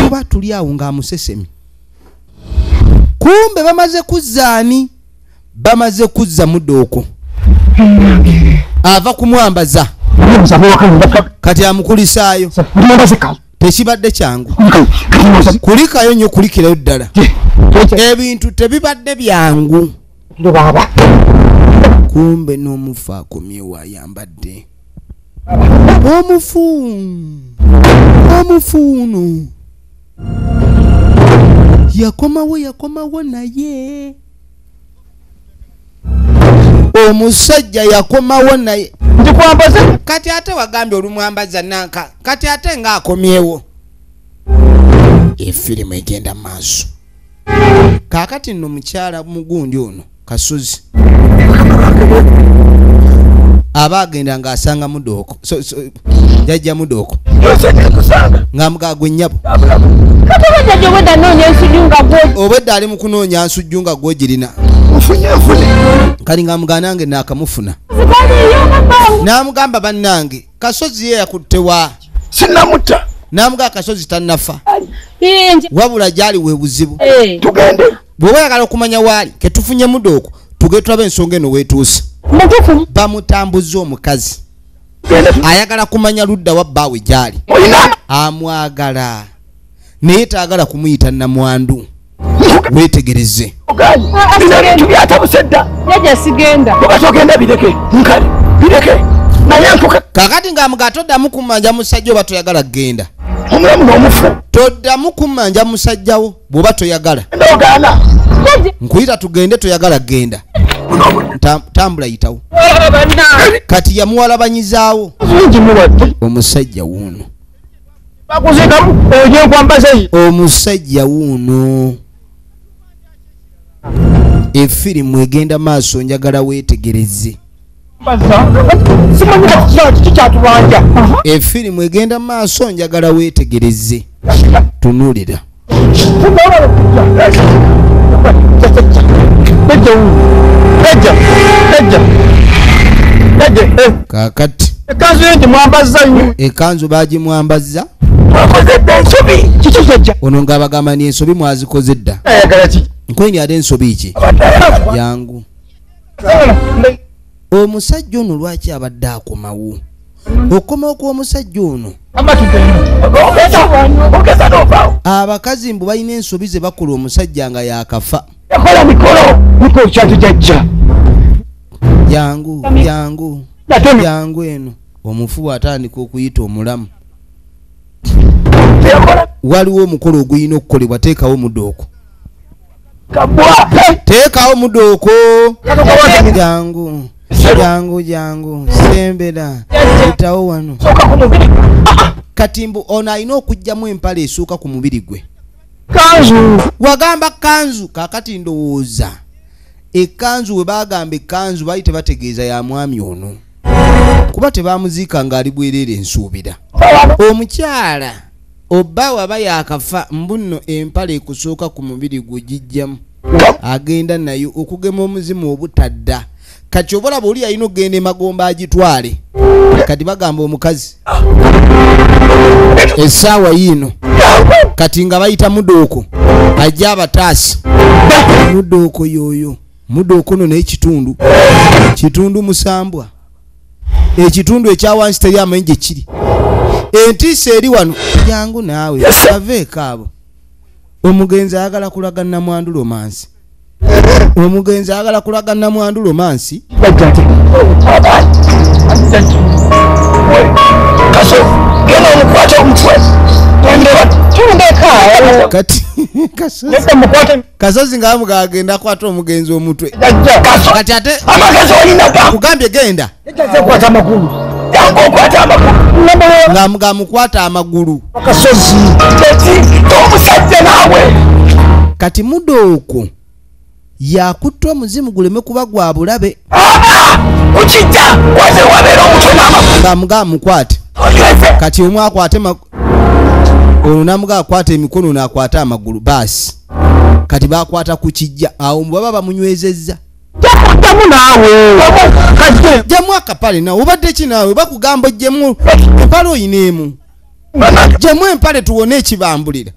tuba tuli awo ng'amusesemi. Kumbe bamaze kuzzaani bamaze kuzza Mudooko ava kumwambaza kati amukulisaayo tekibadde kyangu kulikayo nnyo kulikirayo ddala ebintu tebibadde byangu. Kumbe n'omufu akomyewo ayambadde omufuuno yakomawo naye omusajja yakomawo naye ndikwambaza. Kati ate wagambye olumwambaza nanka kati ate ng'akomyewo. Efirimu egenda maaso. Kaakati nno mukyala mugundi ono Kasozi aba agenda ng'asanga Mudooko jajja Mudooko ng'amugagwe nnyabo obwedda ali mu kunoonya nsujju nga gwogirina kali ng'amugamba nange naakamufuna n'amugamba bannange Kasozi ye yakuttewa sinamutta n'amugamba Kasozi tannafa wabula gyali we buzibu. Bw'oba oyagala okumanya waali ketufunye Mudooko tuge tulaba ensonga eno weetuuse. Bamutambuza omukazi ayagala kumanya ludda wa bbaawe gyali amwagala naye taagala kumuyita namwandu. Weetegereze kakati ng'amugamba toddamu kumanja musajja oba toyagala genda. Toddamu kumanja musajjawo bw'oba toyagala. Nkuyita tugende toyagala genda. Tambula yitawo. Kati yamuwalabanyizaawo omusajja wuuno. Omusajja wuuno efirimu egenda maaso njagala weetegereze. Efirimu egenda maaso njagala weetegereze. Tunulira. Kakati ekanzu bagimwambaza ono ng'abagamba ni ensobi mwazikoze dda. Nkweni ate ensobi ki yangu. Omusajja ono lwaki abadde akomawo? Okomawo kw'omusajja ono abakazi mbu balina ensobi ze bakola omusajja nga yakafa. Jangu eno omufu atandika okuyita omulamu. Waliwo omukolo ogulina okukolebwa. Teekawo Mudooko. Teekawo Mudooko. Jangu sembera itawo wano. Kati mbu ono alina okugyamu empale esuuka ku mubiri gwe. Wagamba kanzu. Kakati ndowooza ekanzu we bagamba ekanzu baali tebategeeza ya mwami ono kuba tebamuziika ng'ali bwereere ensuubira. Omukyala obba waba yakafa mbu nno empale ekusooka ku mubiri gwe gijjamu agenda nayo okugema omuzimu obutadda kati obola buli ayino gende magomba agitwale kati bagamba omukazi essaawa yino kati nga bayita Mudooko ajja abataasi Mudooko yoyo Mudooko no kitundu musambwa ekitundu ekyawansi teri amanyi gye kiri entiisa eri wano jangu naawe aveeko abo omugenzi ayagala kulaga namwandu romansi kati Kasozi nga agenda kwata omugenzi omutwe kati ate kugambye genda nga mukwata amagulu kati Mudooko yakutta omuzimu guleme kuba gwa bulabe nga mukwate kati omwe akwate ono namuga akwata emikono n'akwata amagulu basi kati bakwata ku kijja awo baba bamunywezezza jamu akapale nawe obadde ki naawe bakugamba ojjemu empale oyineemu jemu empale tuwone ekibambulira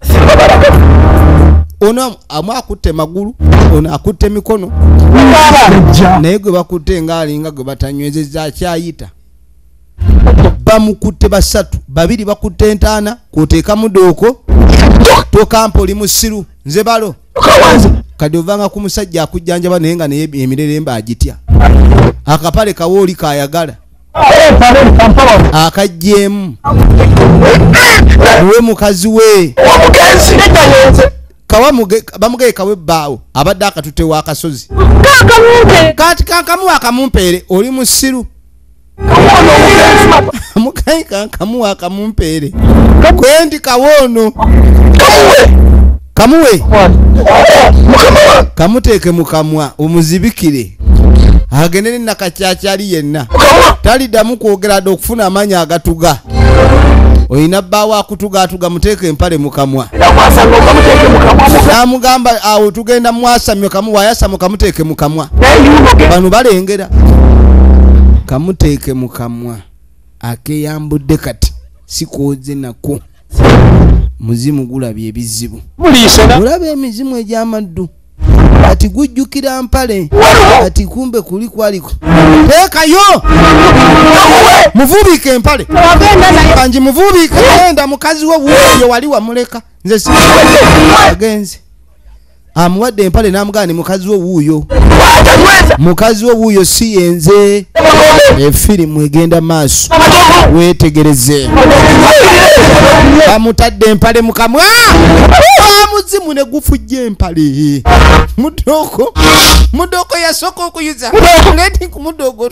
ono amu akutte magulu ono akutte mikono naye gwe bakutte ngaalinga gwe batanywezezza akyayita bamukutte basatu babiri bakutte entaana kwoteeka Mudooko tokampa oli musiru nze balo kadi ovanga ku musajja akujjanjaba naye nga naye emirerembe agitya akapale kawooli kayagala akajjeemu muwe mukazi we bamugeye kawe bbaawo abadde akatute wa kasozi kati kankamu akamumpeere oli musiru mukayi kankamu akamumpeere kwendi kawono kamuwe kamuteeke mukamwa omuzibikire agendere nakacyacyali yenna taliddamu kwogera dde okufuna amaanyi agatuga oyina bbaawo akutugaatuga muteeke empale mukamwa namugamba awo tugenda mwasamyo kamuwa yasamu kamuteeke mukamwa bano balengera kamuteeke mukamwa akeyambudde kati sikooze nako muzimu gulabye ebizibu olaba emizimu egy'amaddu kati gujjukira mpale kati kumbe kuli kwaliko teekayo muvubiike empale kanji muvubiike genda mukazi we wuuyo wali wamuleka nze agenze amuwadde empale n'amugaani mukazi we wuuyo mukazi we wuuyo si yenze efirimu egenda maaso weetegereze bamutadde empale mukamwa muzimu ne gufujja empale Mudooko yasooka okuyuza leti ku Mudooko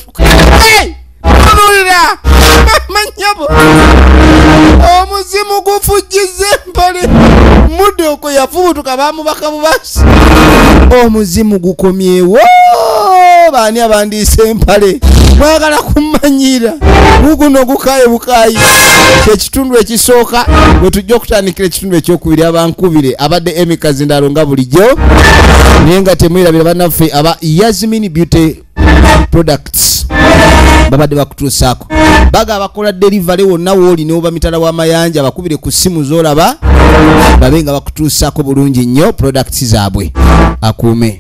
nulira manyabo omuzimu gufujjiza empale Mudooko yafubutuka bamubaka bubasi omuzimu gukomyewo baani abandiisa empale mwagala kumanyira guguno gukaye bukayi kyekitundu ekisooka bwe tujja okutandikira ekitundu ekyokubiri abankubire abadde emikazi ndalo nga bulijjo naye nga temwerabira bannaffe aba Yasmin Beauty Products babadde bakutuusaako baga abakola delivery wonna wooli n'oba mitala w'amayanja bakubire ku ssimu z'olaba babe nga bakutuusaako bulungi nnyo products zaabwe akuume.